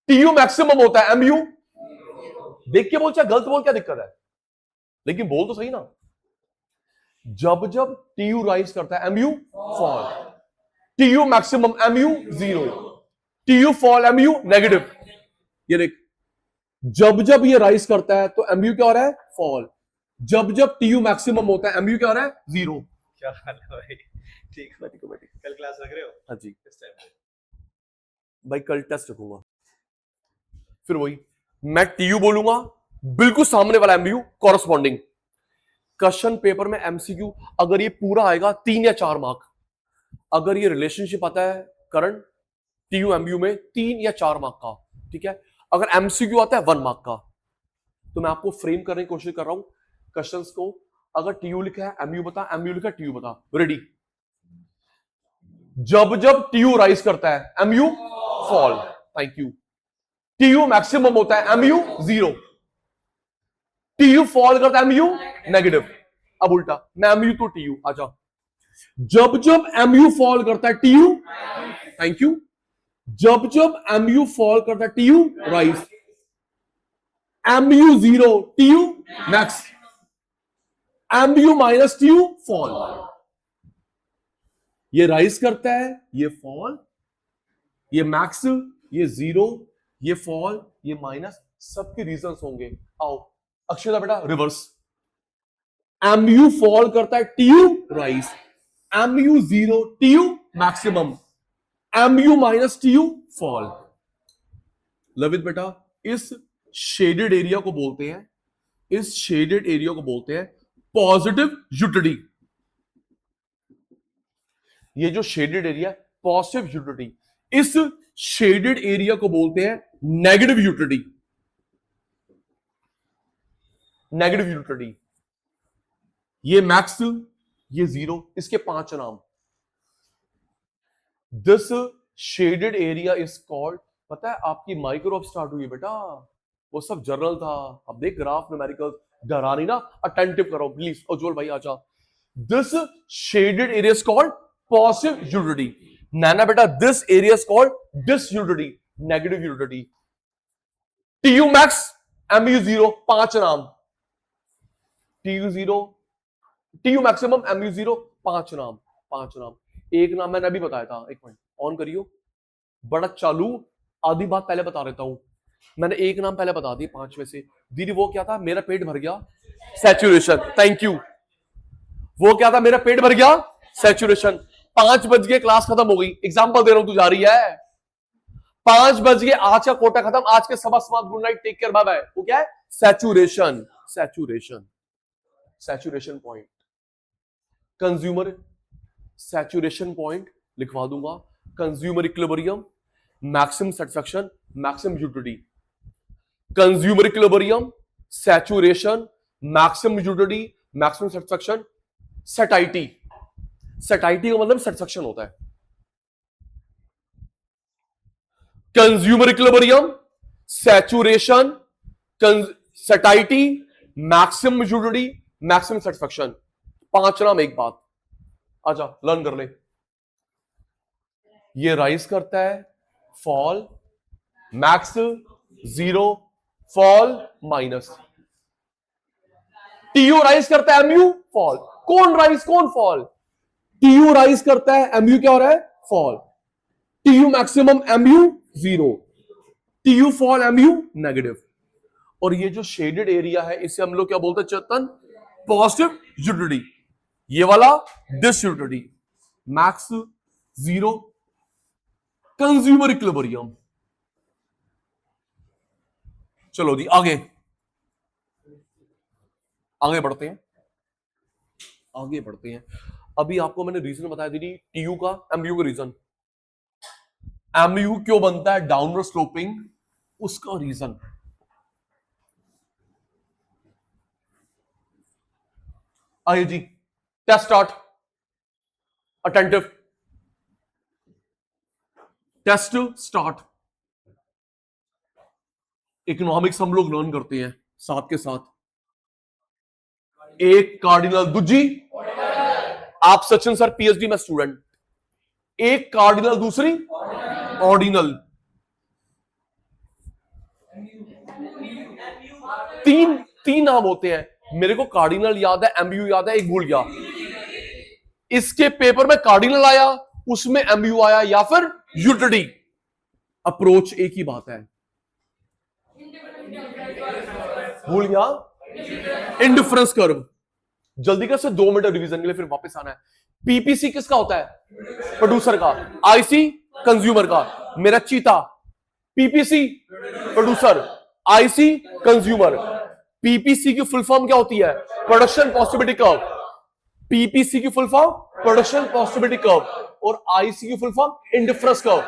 टीयू मैक्सिमम होता है, एमयू, देख के बोल, चाहे गलत बोल, क्या दिक्कत है, लेकिन बोल तो सही ना। जब जब टीयू राइज करता है, MU fall, TU maximum, MU zero, TU fall, MU negative. ये देख, जब जब ये राइज करता है तो एमयू क्या हो रहा है, फॉल। जब जब टीयू मैक्सिमम होता है, एमयू क्या हो रहा है, जीरो। क्या हाल है भाई? ठीक है, कल क्लास रख रहे हो? हाँ जी किस टाइम पे? भाई कल टेस्ट रखूंगा। फिर वही, मैं टीयू बोलूंगा, बिल्कुल सामने वाला एमयू, कॉरस्पॉन्डिंग। क्वेश्चन पेपर में एमसीक्यू अगर ये पूरा आएगा 3 या 4 मार्क, अगर ये रिलेशनशिप आता है करंट टीयू एमयू में 3 या 4 मार्क का, ठीक है। अगर एमसीक्यू आता है 1 मार्क का, तो मैं आपको फ्रेम करने की कोशिश कर रहा हूं क्वेश्चंस को। अगर टीयू लिखा है एमयू बता, एमयू लिखा है टीयू बता। रेडी, जब जब टीयू राइज करता है, MU fall. Thank you. TU maximum होता है, एमयू जीरो। टीयू फॉल करता है एमयू नेगेटिव। अब उल्टा, मैं एमयू तो टीयू, आजा। जब जब एमयू फॉल करता है टीयू, थैंक यू, जब जब एमयू फॉल करता है TU rise, MU zero TU max, MU minus TU fall. ये राइज करता है, ये फॉल, ये मैक्स, ये जीरो, ये फॉल, ये माइनस, सबके रीजंस होंगे। आओ अक्षता बेटा रिवर्स, एमयू फॉल करता है TU rise, MU zero TU maximum, MU minus TU fall. Love it बेटा। इस शेडेड एरिया को बोलते हैं, इस शेडेड एरिया को बोलते हैं पॉजिटिव यूटिलिटी। ये जो शेडेड एरिया पॉजिटिव यूटिलिटी, इस शेडेड एरिया को बोलते हैं नेगेटिव यूटिलिटी। नेगेटिव यूटिलिटी, ये मैक्स, ये जीरो, इसके 5 नाम। This shaded area is called, पता है आपकी माइक्रो अब स्टार्ट हुई बेटा, वो सब जर्नल था। अब देख ग्राफ न्यूमेरिकल, डरानी ना, अटेंटिव करो प्लीज। उज्जवल भाई आजा। This shaded area is called positive utility. Naina बेटा this area is called disutility, negative utility. TU max, MU zero, 5 नाम। TU zero, TU maximum, MU zero, 5 नाम, 5 नाम। एक नाम मैंने अभी बताया था, एक मिनट ऑन करियो, बड़ा चालू, आधी बात पहले बता देता हूं। मैंने एक नाम पहले बता दी 5 में से। दीदी वो क्या था? मेरा पेट भर गया, सैचुरेशन। Thank you. वो क्या था? मेरा पेट भर गया, सैचुरेशन। 5 बज गए, क्लास खत्म हो गई। एग्जाम्पल दे रहा हूं, तू जा रही है। 5 बज गए, आज का कोटा खत्म, आज के सबक समाप्त, good night, take care, bye bye. वो क्या है? Saturation, saturation, saturation point. Consumer saturation point लिखवा दूंगा, consumer equilibrium, maximum satisfaction, maximum utility. Consumer equilibrium, saturation, maximum utility, maximum satisfaction, satiety. Satiety का मतलब सेटिस्फैक्शन होता है। Consumer equilibrium, saturation, satiety, maximum utility, maximum satisfaction. 5 नाम एक बात। आजा लर्न कर ले। ये राइज करता है, fall, max, zero, fall, minus. TU rise करता है, एमयू फॉल। कौन राइज कौन फॉल? टीयू राइज करता है, एमयू क्या हो रहा है? Fall. TU maximum, MU zero. TU fall, MU negative. और ये जो शेडेड एरिया है, इसे हम लोग क्या बोलते हैं चेतन? Positive utility. ये वाला disutility, max, zero, consumer equilibrium. चलो जी आगे आगे बढ़ते हैं, आगे बढ़ते हैं। अभी आपको मैंने रीजन बताया दीदी टीयू का, एमयू का रीजन। एमयू क्यों बनता है डाउनवर्ड स्लोपिंग, उसका रीजन। आइए जी, test start, attentive, test start. Economics हम लोग लर्न करते हैं साथ के साथ। एक कार्डिनल, दूजी आप सचिन सर पीएचडी में स्टूडेंट। एक कार्डिनल, दूसरी ऑर्डिनल। तीन नाम होते हैं। मेरे को कार्डिनल याद है, एमयू याद है, एक भूल गया। इसके पेपर में कार्डिनल आया, उसमें एमयू आया, या फिर यूटिलिटी। अप्रोच एक ही बात है। भूल गया, इंडिफरेंस कर्व। जल्दी कर से 2 मिनट रिवीजन के लिए, फिर वापस आना है। पीपीसी किसका होता है? प्रोड्यूसर का। आईसी कंज्यूमर का। मेरा चीता। PPC producer, IC consumer. PPC की फुल फॉर्म क्या होती है? Production possibility curve. पीपीसी की full form production possibility curve, और आईसी की full form indifference curve.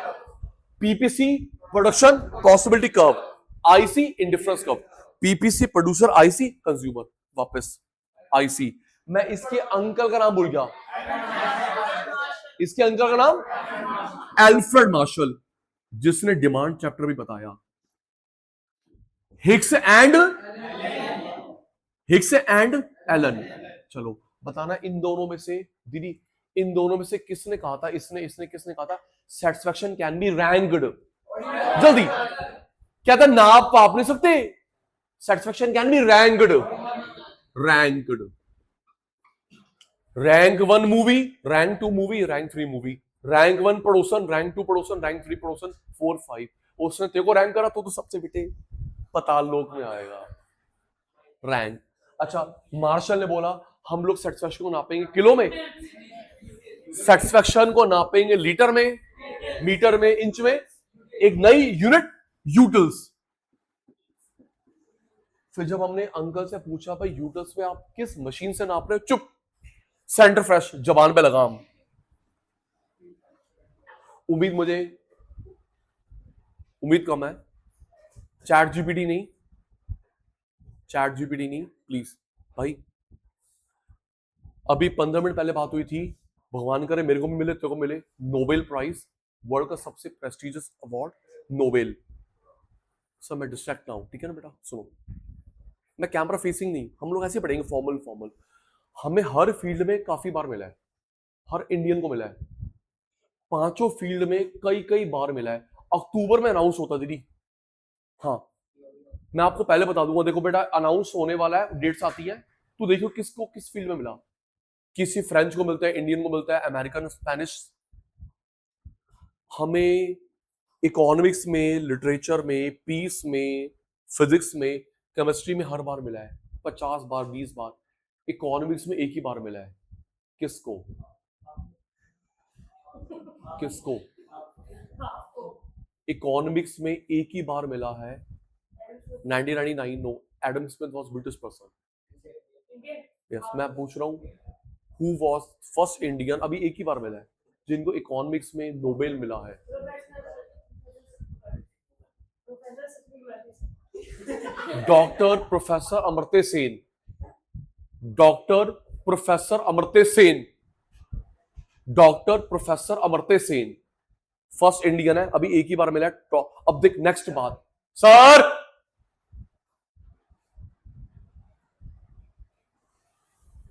PPC production possibility curve, IC indifference curve. PPC producer, IC consumer. वापस IC. मैं इसके अंकल का नाम भूल गया। इसके अंकल का नाम एल्फ्रेड मार्शल, जिसने डिमांड चैप्टर भी बताया। Hicks and Hicks and Allen. चलो बताना इन दोनों में से, दीदी इन दोनों में से किसने कहा था, इसने इसने किसने कहा था सेटिस्फैक्शन कैन बी रैंक्ड? जल्दी क्या था, नाप पाप नहीं सकते, satisfaction can be ranked. Ranked, rank 1 movie, rank 2 movie, rank 3 movie, rank 1 पड़ोसन, रैंक 2 पड़ोसन, रैंक 3 पड़ोसन, 4 5। उसने तेरे को रैंक करा तो सबसे बेटे पताल लोक में आएगा रैंक। अच्छा मार्शल ने बोला हम लोग सेटिस्फैक्शन को नापेंगे किलो में, सेटिस्फैक्शन को नापेंगे लीटर में, मीटर में, इंच में, एक नई यूनिट यूटल्स। फिर जब हमने अंकल से पूछा भाई यूटल्स में आप किस मशीन से नाप रहे हो, चुप, सेंटर फ्रेश, जबान पे लगाम। उम्मीद कम है, चैट जीपीटी नहीं, चैट जीपीटी नहीं प्लीज भाई। अभी 15 मिनट पहले बात हुई थी, भगवान करे मेरे को भी मिले, तेरे को मिले, नोबेल प्राइज, वर्ल्ड का सबसे प्रेस्टिजियस अवार्ड नोबेल। सर मैं डिस्ट्रैक्ट ना हूं, ठीक है ना बेटा, सुनो मैं कैमरा फेसिंग नहीं, हम लोग ऐसे पढ़ेंगे फॉर्मल। हमें हर फील्ड में काफी बार मिला है, हर इंडियन को मिला है, पांचों फील्ड में कई बार मिला है। अक्टूबर में अनाउंस होता दीदी, हाँ मैं आपको पहले बता दूंगा, देखो बेटा अनाउंस होने वाला है, डेट्स आती है, तो देखो किसको किस फील्ड में मिला। किसी फ्रेंच को मिलता है, इंडियन को मिलता है, अमेरिकन, स्पेनिश। हमें इकोनॉमिक्स में, लिटरेचर में, पीस में, फिजिक्स में, केमिस्ट्री में हर बार मिला है, 50 बार 20 बार। इकोनॉमिक्स में एक ही बार मिला है, किसको? किसको? इकोनॉमिक्स में एक ही बार मिला है, 1999। No, Adam Smith was British person. Yes मैं पूछ रहा हूं हु वाज फर्स्ट इंडियन, अभी एक ही बार मिला है जिनको इकोनॉमिक्स में नोबेल मिला है। Doctor professor Amartya Sen, doctor professor Amartya Sen, doctor professor Amartya Sen first Indian है, अभी एक ही बार मिला है। अब देख नेक्स्ट बात, sir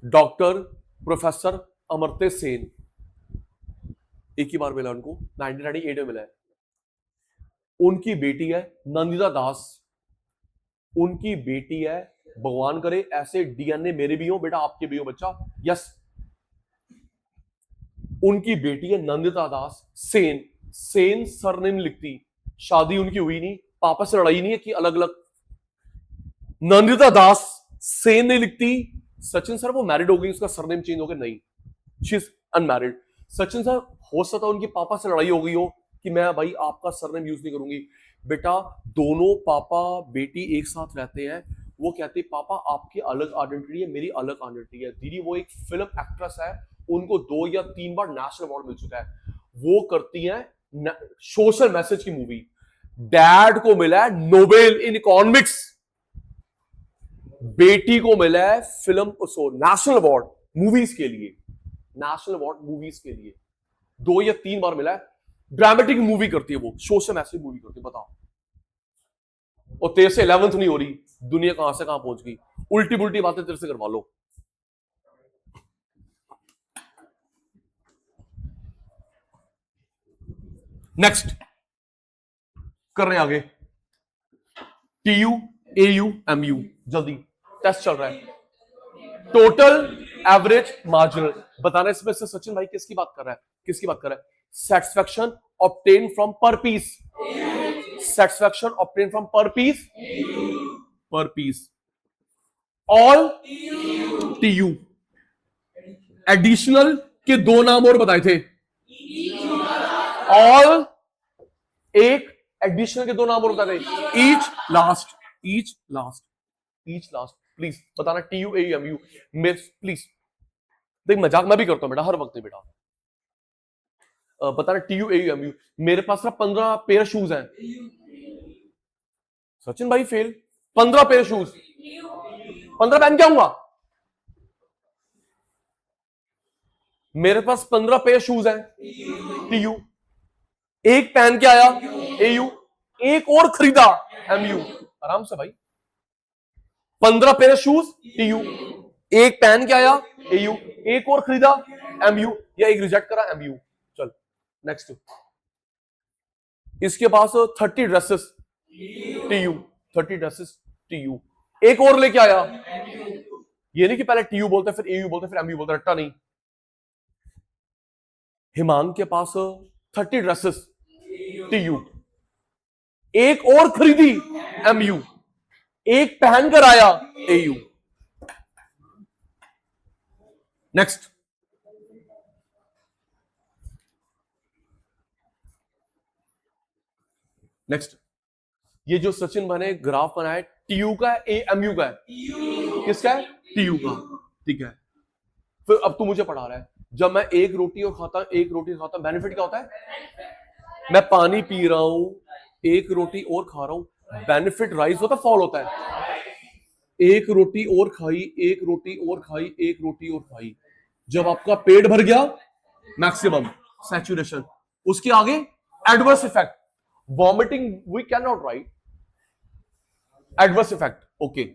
doctor professor Amartya Sen एक ही बार मिला उनको, 1998 में मिला है। उनकी बेटी है नंदिता दास, उनकी बेटी है, भगवान करे ऐसे डीएनए मेरे भी हो बेटा, आपके भी हो बच्चा, यस। उनकी बेटी है नंदिता दास सेन, सेन सरनेम लिखती, शादी उनकी हुई नहीं, पापा से लड़ाई नहीं है कि अलग अलग, नंदिता दास सेन नहीं लिखती। सचिन सर वो मैरिड हो गई, उसका सरनेम चेंज हो गया, नहीं, she is unmarried. Sachin sir हो सकता है उनके पापा से लड़ाई हो गई हो कि मैं भाई आपका सरनेम यूज नहीं करूंगी। बेटा दोनों पापा बेटी एक साथ रहते हैं, वो कहते हैं पापा आपकी अलग आइडेंटिटी है, मेरी अलग आइडेंटिटी है। दीदी वो एक फिल्म एक्ट्रेस है, उनको 2 या 3 बार नेशनल अवार्ड मिल चुका है, वो करती है सोशल मैसेज की मूवी। डैड को मिला है नोबेल इन इकोनॉमिक्स, बेटी को मिला है फिल्म नेशनल अवार्ड मूवीज के लिए, नेशनल अवार्ड मूवीज के लिए 2 या 3 बार मिला है। ड्रामेटिक मूवी करती है वो, सोशल मैसेज मूवी करती है, बताओ। और तेरे से 11th नहीं हो रही, दुनिया कहां से कहां पहुंच गई, उल्टी पुल्टी बातें तेरे से करवा लो। नेक्स्ट कर रहे हैं आगे, टीयू एयू एमयू, जल्दी टेस्ट चल रहा है। टोटल एवरेज मार्जिनल बताना, इसमें से सचिन भाई किसकी बात कर रहा है, किसकी बात कर रहा है? Satisfaction obtain from per piece, satisfaction obtain from per piece, पर पीस, ऑल टीयू। एडिशनल के 2 नाम और बताए थे, ऑल एक, एडिशनल के 2 नाम और बताए थे, each last, each last, each last. Please बताना TU A M U, please देख मजाक मैं भी करता हूं बेटा, हर वक्त नहीं बेटा, बताना टीयू ए एम यू। मेरे पास ना 15 पेयर शूज हैं, सचिन भाई फेल, 15 पेयर शूज, 15 पहन के आऊंगा, मेरे पास 15 पेयर शूज हैं, टीयू, एक पहन के आया एयू, एक और खरीदा एमयू, आराम से भाई। 15 पेयर शूज टीयू, एक पेन क्या आया एयू, एक और खरीदा एमयू, या एक रिजेक्ट करा एमयू। चल नेक्स्ट, इसके पास 30 ड्रेसेस टीयू, 30 ड्रेसेस टीयू, एक और लेके आया, ये नहीं कि पहले टीयू बोलते फिर एयू बोलते फिर एमयू बोलते, रट्टा नहीं। हिमांग के पास 30 ड्रेसेस टीयू, एक और खरीदी एमयू, एक पहन कर आया एयू। नेक्स्ट, नेक्स्ट, ये जो सचिन बने ग्राफ बनाए टीयू का है एमयू का है, किसका है टीयू का, ठीक है। फिर अब तू मुझे पढ़ा रहा है, जब मैं एक रोटी और खाता एक रोटी खाता बेनिफिट क्या होता है, मैं पानी पी रहा हूं एक रोटी और खा रहा हूं, बेनिफिट राइज होता फॉल होता है, एक रोटी और खाई एक रोटी और खाई एक रोटी और खाई, जब आपका पेट भर गया मैक्सिमम सैचुरेशन, उसके आगे adverse effect, vomiting we can not write, adverse effect, okay.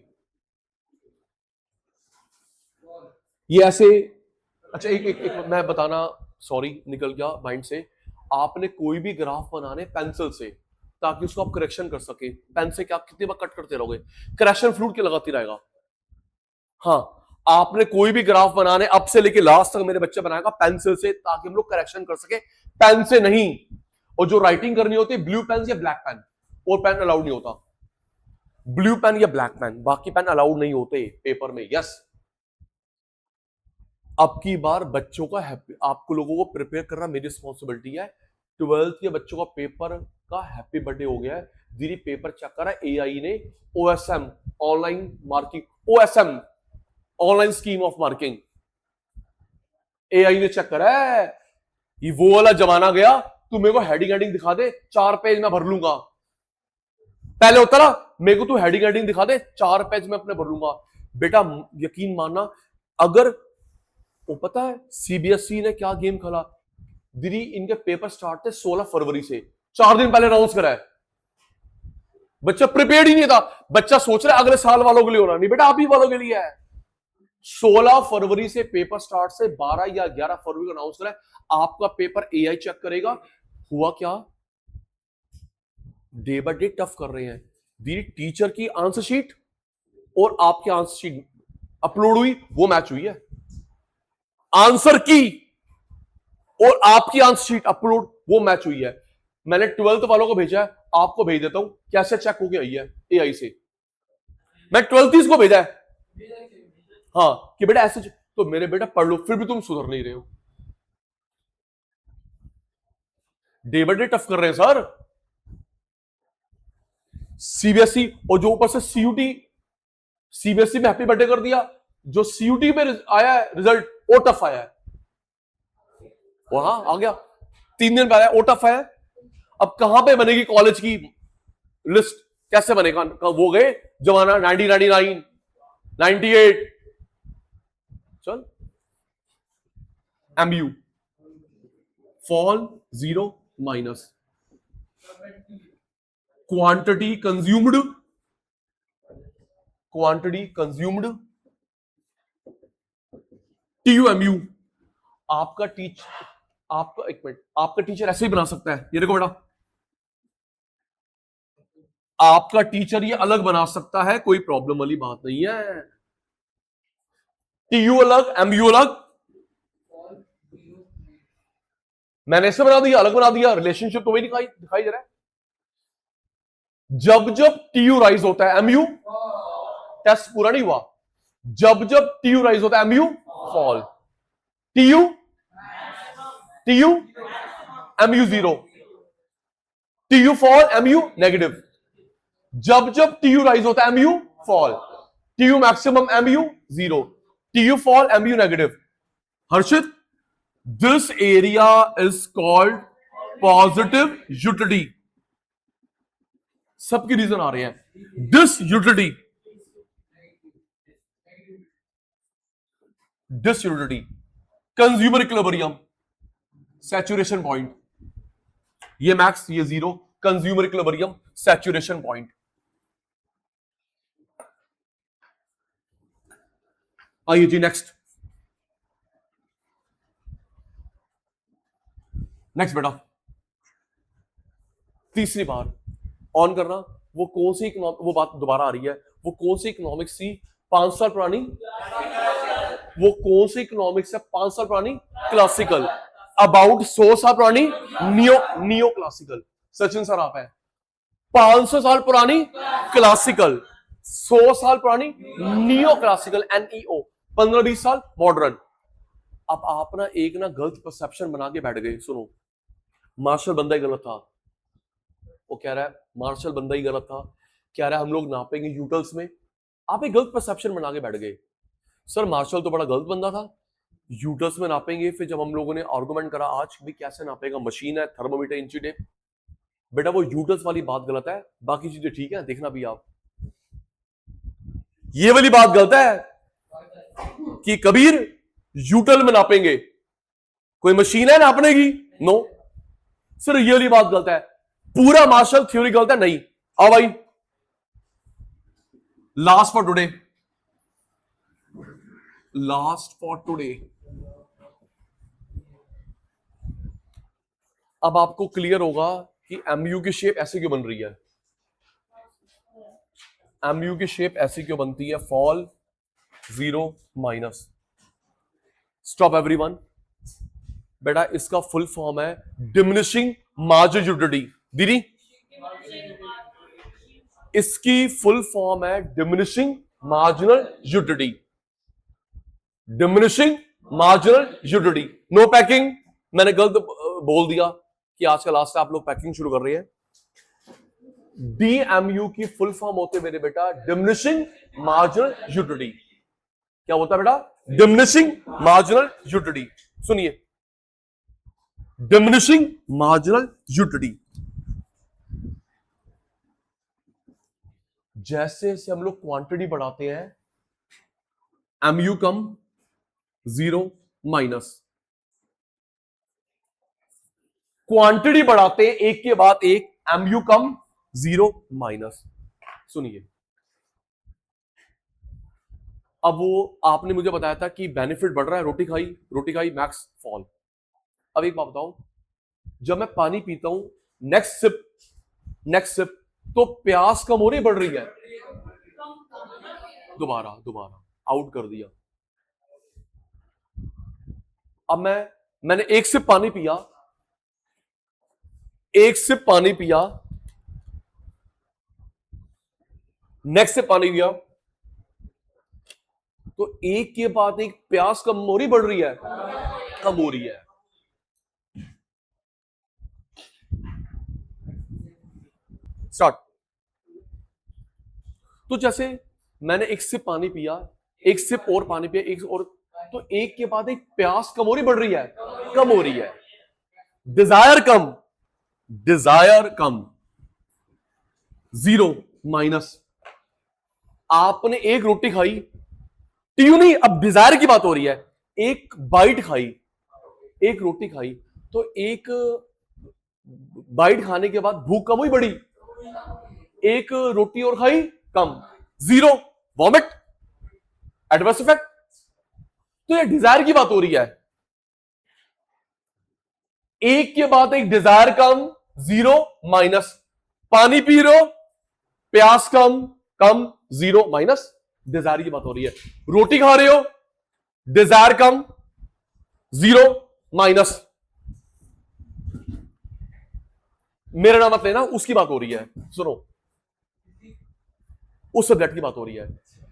ये ऐसे, अच्छा एक मैं बताना, सॉरी निकल गया माइंड से, आपने कोई भी ग्राफ बनाने पेंसिल से ताकि उसको आप करेक्शन कर सके, पेन से क्या कितनी बार कट करते रहोगे, करेक्शन फ्लूइड के लगाती रहेगा। हाँ, आपने कोई भी ग्राफ बनाने अब से लेके लास्ट तक मेरे बच्चे बनाएगा पेंसिल से, ताकि हम लोग करेक्शन कर सके, पेन से नहीं। और जो राइटिंग करनी होती है ब्लू पेन या ब्लैक पेन, और पेन अलाउड नहीं होता, ब्लू पेन या ब्लैक पेन, बाकी पेन अलाउड नहीं होते पेपर में। यस, अब की बार बच्चों का हैप्पी, आपको लोगों को प्रिपेयर करना मेरी रिस्पॉन्सिबिलिटी है। 12th के बच्चों का पेपर का हैप्पी बर्थडे हो गया है, दीदी पेपर चेक करा एआई ने, OSM online marking, OSM online scheme of marking, AI ने चेक करा है। ये वो वाला जमाना गया, तू मेरे को हेडिंग दिखा दे 4 पेज मैं भर लूंगा, पहले होता ना मेरे को तू हेडिंग दिखा दे 4 पेज में अपने भर लूंगा। बेटा यकीन मानना, अगर वो पता है सीबीएसई ने क्या गेम खेला, दीदी इनके पेपर स्टार्ट थे 16 फरवरी से, 4 दिन पहले अनाउंस करा है, बच्चा प्रिपेयर्ड ही नहीं था, बच्चा सोच रहा है अगले साल वालों के लिए होना, नहीं बेटा आप ही वालों के लिए है। 16 फरवरी से पेपर स्टार्ट से 12 या 11 फरवरी को अनाउंस करा है, आपका पेपर एआई चेक करेगा। हुआ क्या, डे बाय डे टफ कर रहे हैं दीदी, टीचर की आंसर शीट और आपकी आंसर शीट अपलोड हुई, वो मैच हुई है, आंसर की और आपकी आंसर शीट अपलोड वो मैच हुई है। मैंने 12th वालों को भेजा है, आपको भेज देता हूं कैसे चेक होके आई है एआई से, मैं 12th को भेजा है, हाँ कि बेटा ऐसे, तो मेरे बेटा पढ़ लो, फिर भी तुम सुधर नहीं रहे हो, डे बाय डे टफ कर रहे हैं सर सीबीएसई। और जो ऊपर से सीयूटी, सीबीएसई में हैप्पी बर्थडे कर दिया, जो सीयूटी में आया है रिजल्ट वो टफ आया है, वहां आ गया 3 दिन पहले वो टफ आया है। अब कहां पे बनेगी कॉलेज की लिस्ट, कैसे बनेगा, वो गए जमाना 1999 98, चल MU fall 0 minus quantity consumed, quantity consumed TU MU. आपका आपका एक मिनट, आपका टीचर ऐसे ही बना सकता है, ये देखो बेटा, आपका टीचर ये अलग बना सकता है, कोई प्रॉब्लम वाली बात नहीं है, टीयू अलग एमयू अलग, मैंने ऐसे बना दिया अलग बना दिया, रिलेशनशिप तो वही दिखाई दे रहा है। जब जब टीयू राइज होता है एमयू, टेस्ट पूरा नहीं हुआ, जब जब टीयू राइज होता है MU fall, TU MU 0, TU fall MU negative, जब जब टीयू राइज होता है MU fall, TU maximum MU 0, TU fall MU negative. Harshit, this area is called positive utility, सबकी रीजन आ रहे हैं, disutility, disutility, consumer equilibrium, saturation point, ये max ये 0, कंज्यूमर इक्विलिब्रियम सैचुरेशन पॉइंट। आइए जी next बेटा, तीसरी बार ऑन करना। वो कौन सी वो बात दोबारा आ रही है, वो कौन सी इकोनॉमिक्स थी 5 साल पुरानी, वो कौन सी इकोनॉमिक्स है 5 साल पुरानी, क्लासिकल। अबाउट 100 साल पुरानी नियो क्लासिकल। सचिन सर आप है 500 साल पुरानी क्लासिकल, 100 साल पुरानी नियो क्लासिकल, NEO, 15-20 साल मॉडर्न। अब आप ना एक ना गलत परसेप्शन बना के बैठ गए। सुनो, मार्शल बंदा ही गलत था, वो कह रहा है मार्शल बंदा ही गलत था, कह रहा है हम लोग नापेंगे यूटल्स में। आप एक गलत परसेप्शन बना के बैठ गए। सर मार्शल तो बड़ा गलत बंदा था, यूटल्स में नापेंगे। फिर जब हम लोगों ने आर्गुमेंट करा आज भी कैसे नापेगा, मशीन है, थर्मोमीटर, इंची टेप। बेटा वो यूटल्स वाली बात गलत है, बाकी चीजें ठीक है, देखना भी आप। ये वाली बात गलत है कि कबीर यूटल में नापेंगे, कोई मशीन है नापने की, नो। सर ये वाली बात गलत है, पूरा मार्शल थ्योरी गलत है, नहीं। आओ भाई, last for today, last for today. अब आपको क्लियर होगा कि एमयू की शेप ऐसे क्यों बन रही है। एमयू की शेप ऐसे क्यों बनती है, फॉल 0 माइनस। Stop everyone. बेटा इसका फुल फॉर्म है डिमिनिशिंग मार्जिनल यूटिलिटी। दीदी इसकी फुल फॉर्म है diminishing marginal utility, diminishing marginal utility. No packing, मैंने गलत बोल दिया कि आज का लास्ट आप लोग पैकिंग शुरू कर रहे हैं। DMU की फुल फॉर्म होते मेरे बेटा डिमिनिशिंग मार्जिनल यूटिलिटी। क्या होता है बेटा, डिमिनिशिंग मार्जिनल यूटिलिटी। सुनिए, डिमिनिशिंग मार्जिनल यूटिलिटी। जैसे जैसे हम लोग क्वांटिटी बढ़ाते हैं, MU कम 0 माइनस, क्वांटिटी बढ़ाते हैं एक के बाद एक, MU कम 0 माइनस। सुनिए, अब वो आपने मुझे बताया था कि बेनिफिट बढ़ रहा है, रोटी खाई मैक्स फॉल। अब एक बात बताओ, जब मैं पानी पीता हूं नेक्स्ट सिप तो प्यास कम हो रही बढ़ रही है, दोबारा आउट कर दिया। अब मैंने एक सिप पानी पिया, नेक्स्ट सिप पानी पिया, तो एक के बाद एक प्यास कम हो रही बढ़ रही है, कम हो रही है। स्टार्ट। तो जैसे मैंने एक सिप पानी पिया, एक सिप और पानी पिया, एक और, तो एक के बाद एक प्यास कम हो रही बढ़ रही है, कम हो रही है। डिजायर कम 0 माइनस। आपने एक रोटी खाई, टीयू नहीं, अब डिजायर की बात हो रही है। एक बाइट खाई, एक रोटी खाई, तो एक बाइट खाने के बाद भूख कम हुई बढ़ी, एक रोटी और खाई कम, 0 वॉमिट, एडवर्स इफेक्ट। तो ये डिजायर की बात हो रही है। एक के बाद एक डिजायर कम 0 माइनस, पानी पी रहे हो प्यास कम 0 माइनस, डिजायर की बात हो रही है। रोटी खा रहे हो डिजायर कम 0 माइनस। मेरा नाम मत लेना, उसकी बात हो रही है। सुनो, उस सब्जेक्ट की बात हो रही है।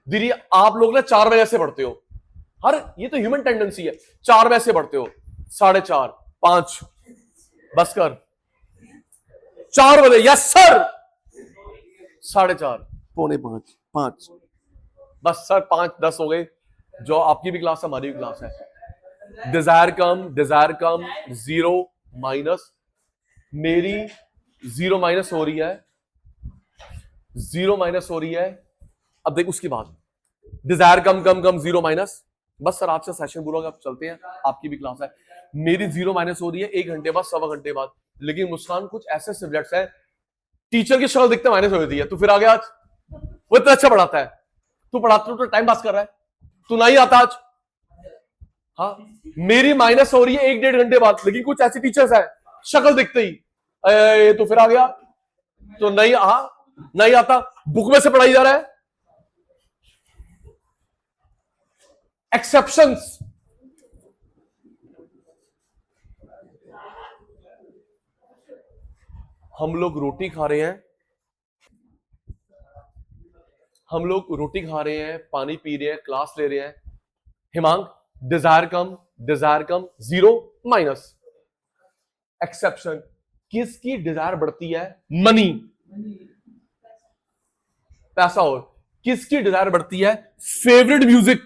दीदी आप लोग ना 4 बजे से पढ़ते हो, ये तो ह्यूमन टेंडेंसी है, 4 बजे से पढ़ते हो, 4:30, 5, बस कर, 4 बजे, यस सर, 4:30, 4:45, 5, बस सर 5:10 हो गए। जो आपकी भी क्लास है, हमारी भी क्लास है। डिजायर कम 0 माइनस, मेरी 0 माइनस हो रही है, 0 माइनस हो रही है। अब देख उसकी बात, डिजायर कम 0 माइनस। बस सर आपसे सेशन पूरा होगा, चलते हैं, आपकी भी क्लास है। मेरी 0 माइनस हो रही है 1 घंटे बाद, 1.25 घंटे बाद। लेकिन मुस्कान कुछ ऐसे सब्जेक्ट्स हैं, टीचर की शक्ल दिखते माइनस हो रही है, तू फिर आ गया आज, वो इतना अच्छा पढ़ाता है, तू पढ़ाता तो टाइम पास कर रहा है, तो नहीं आता आज। हाँ, मेरी माइनस हो रही है 1-1.5 घंटे बाद, लेकिन कुछ ऐसे टीचर्स है शक्ल दिखते ही ये तो फिर आ गया, तो नहीं नहीं आता, बुक में से पढ़ाई जा रहा है। एक्सेप्शंस, हम लोग रोटी खा रहे हैं, हम लोग रोटी खा रहे हैं, पानी पी रहे हैं, क्लास ले रहे हैं। हिमांग, डिजायर कम 0 माइनस। एक्सेप्शन, किसकी डिजायर बढ़ती है? मनी, पैसा। और किसकी डिजायर बढ़ती है? फेवरेट म्यूजिक,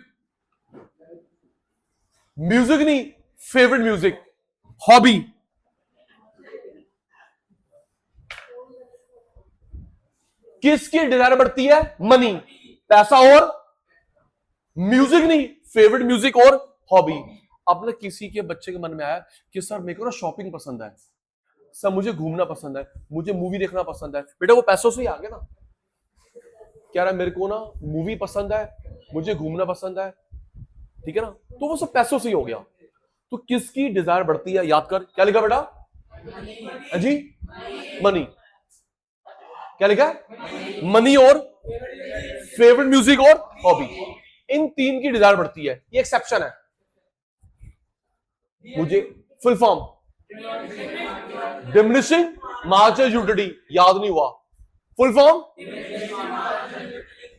म्यूजिक नहीं, फेवरेट म्यूजिक। हॉबी, किसकी डिजायर बढ़ती है? मनी, पैसा और म्यूजिक नहीं, फेवरेट म्यूजिक और हॉबी। अब ना किसी के बच्चे के मन में आया कि सर मेरे को ना शॉपिंग पसंद है, सर मुझे घूमना पसंद है, मुझे मूवी देखना पसंद है। बेटा वो पैसों से ही आ गया ना, कह रहा है मेरे को ना मूवी पसंद है, मुझे घूमना पसंद है, ठीक है ना, तो वो सब पैसों से ही हो गया। तो किसकी डिजायर बढ़ती है? याद कर, क्या लिखा बेटा? जी, मनी। क्या लिखा है? मनी और फेवरेट म्यूजिक और हॉबी, इन तीन की डिजायर बढ़ती है। ये एक्सेप्शन है। मुझे full form diminishing marginal utility याद नहीं हुआ। फुल फॉर्म,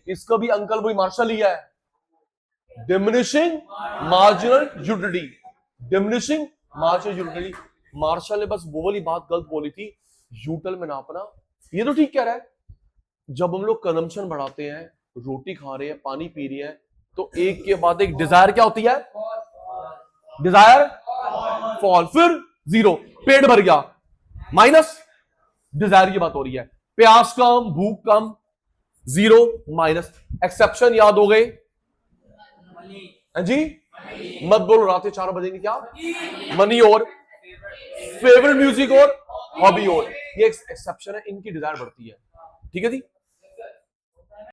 इसका भी अंकल वही मार्शल लिया है, diminishing marginal utility. Diminishing marginal utility, Marshall ने बस वो वाली बात गलत बोली थी, यूटिल में नापना। ये तो ठीक कह रहा है, जब हम लोग कंजम्पशन बढ़ाते हैं, रोटी खा रहे हैं, पानी पी रहे हैं, तो एक के बाद एक डिजायर क्या होती है? डिजायर फॉल, फिर 0, पेट भर गया, माइनस डिजायर की बात हो रही है। प्यास कम, भूख कम, 0 माइनस। एक्सेप्शन याद हो गए जी? मत बोलो रात 4 बजेंगे क्या? मनी और फेवरेट म्यूजिक और हॉबी और, ये एक्सेप्शन है, इनकी डिजायर बढ़ती है। ठीक है जी।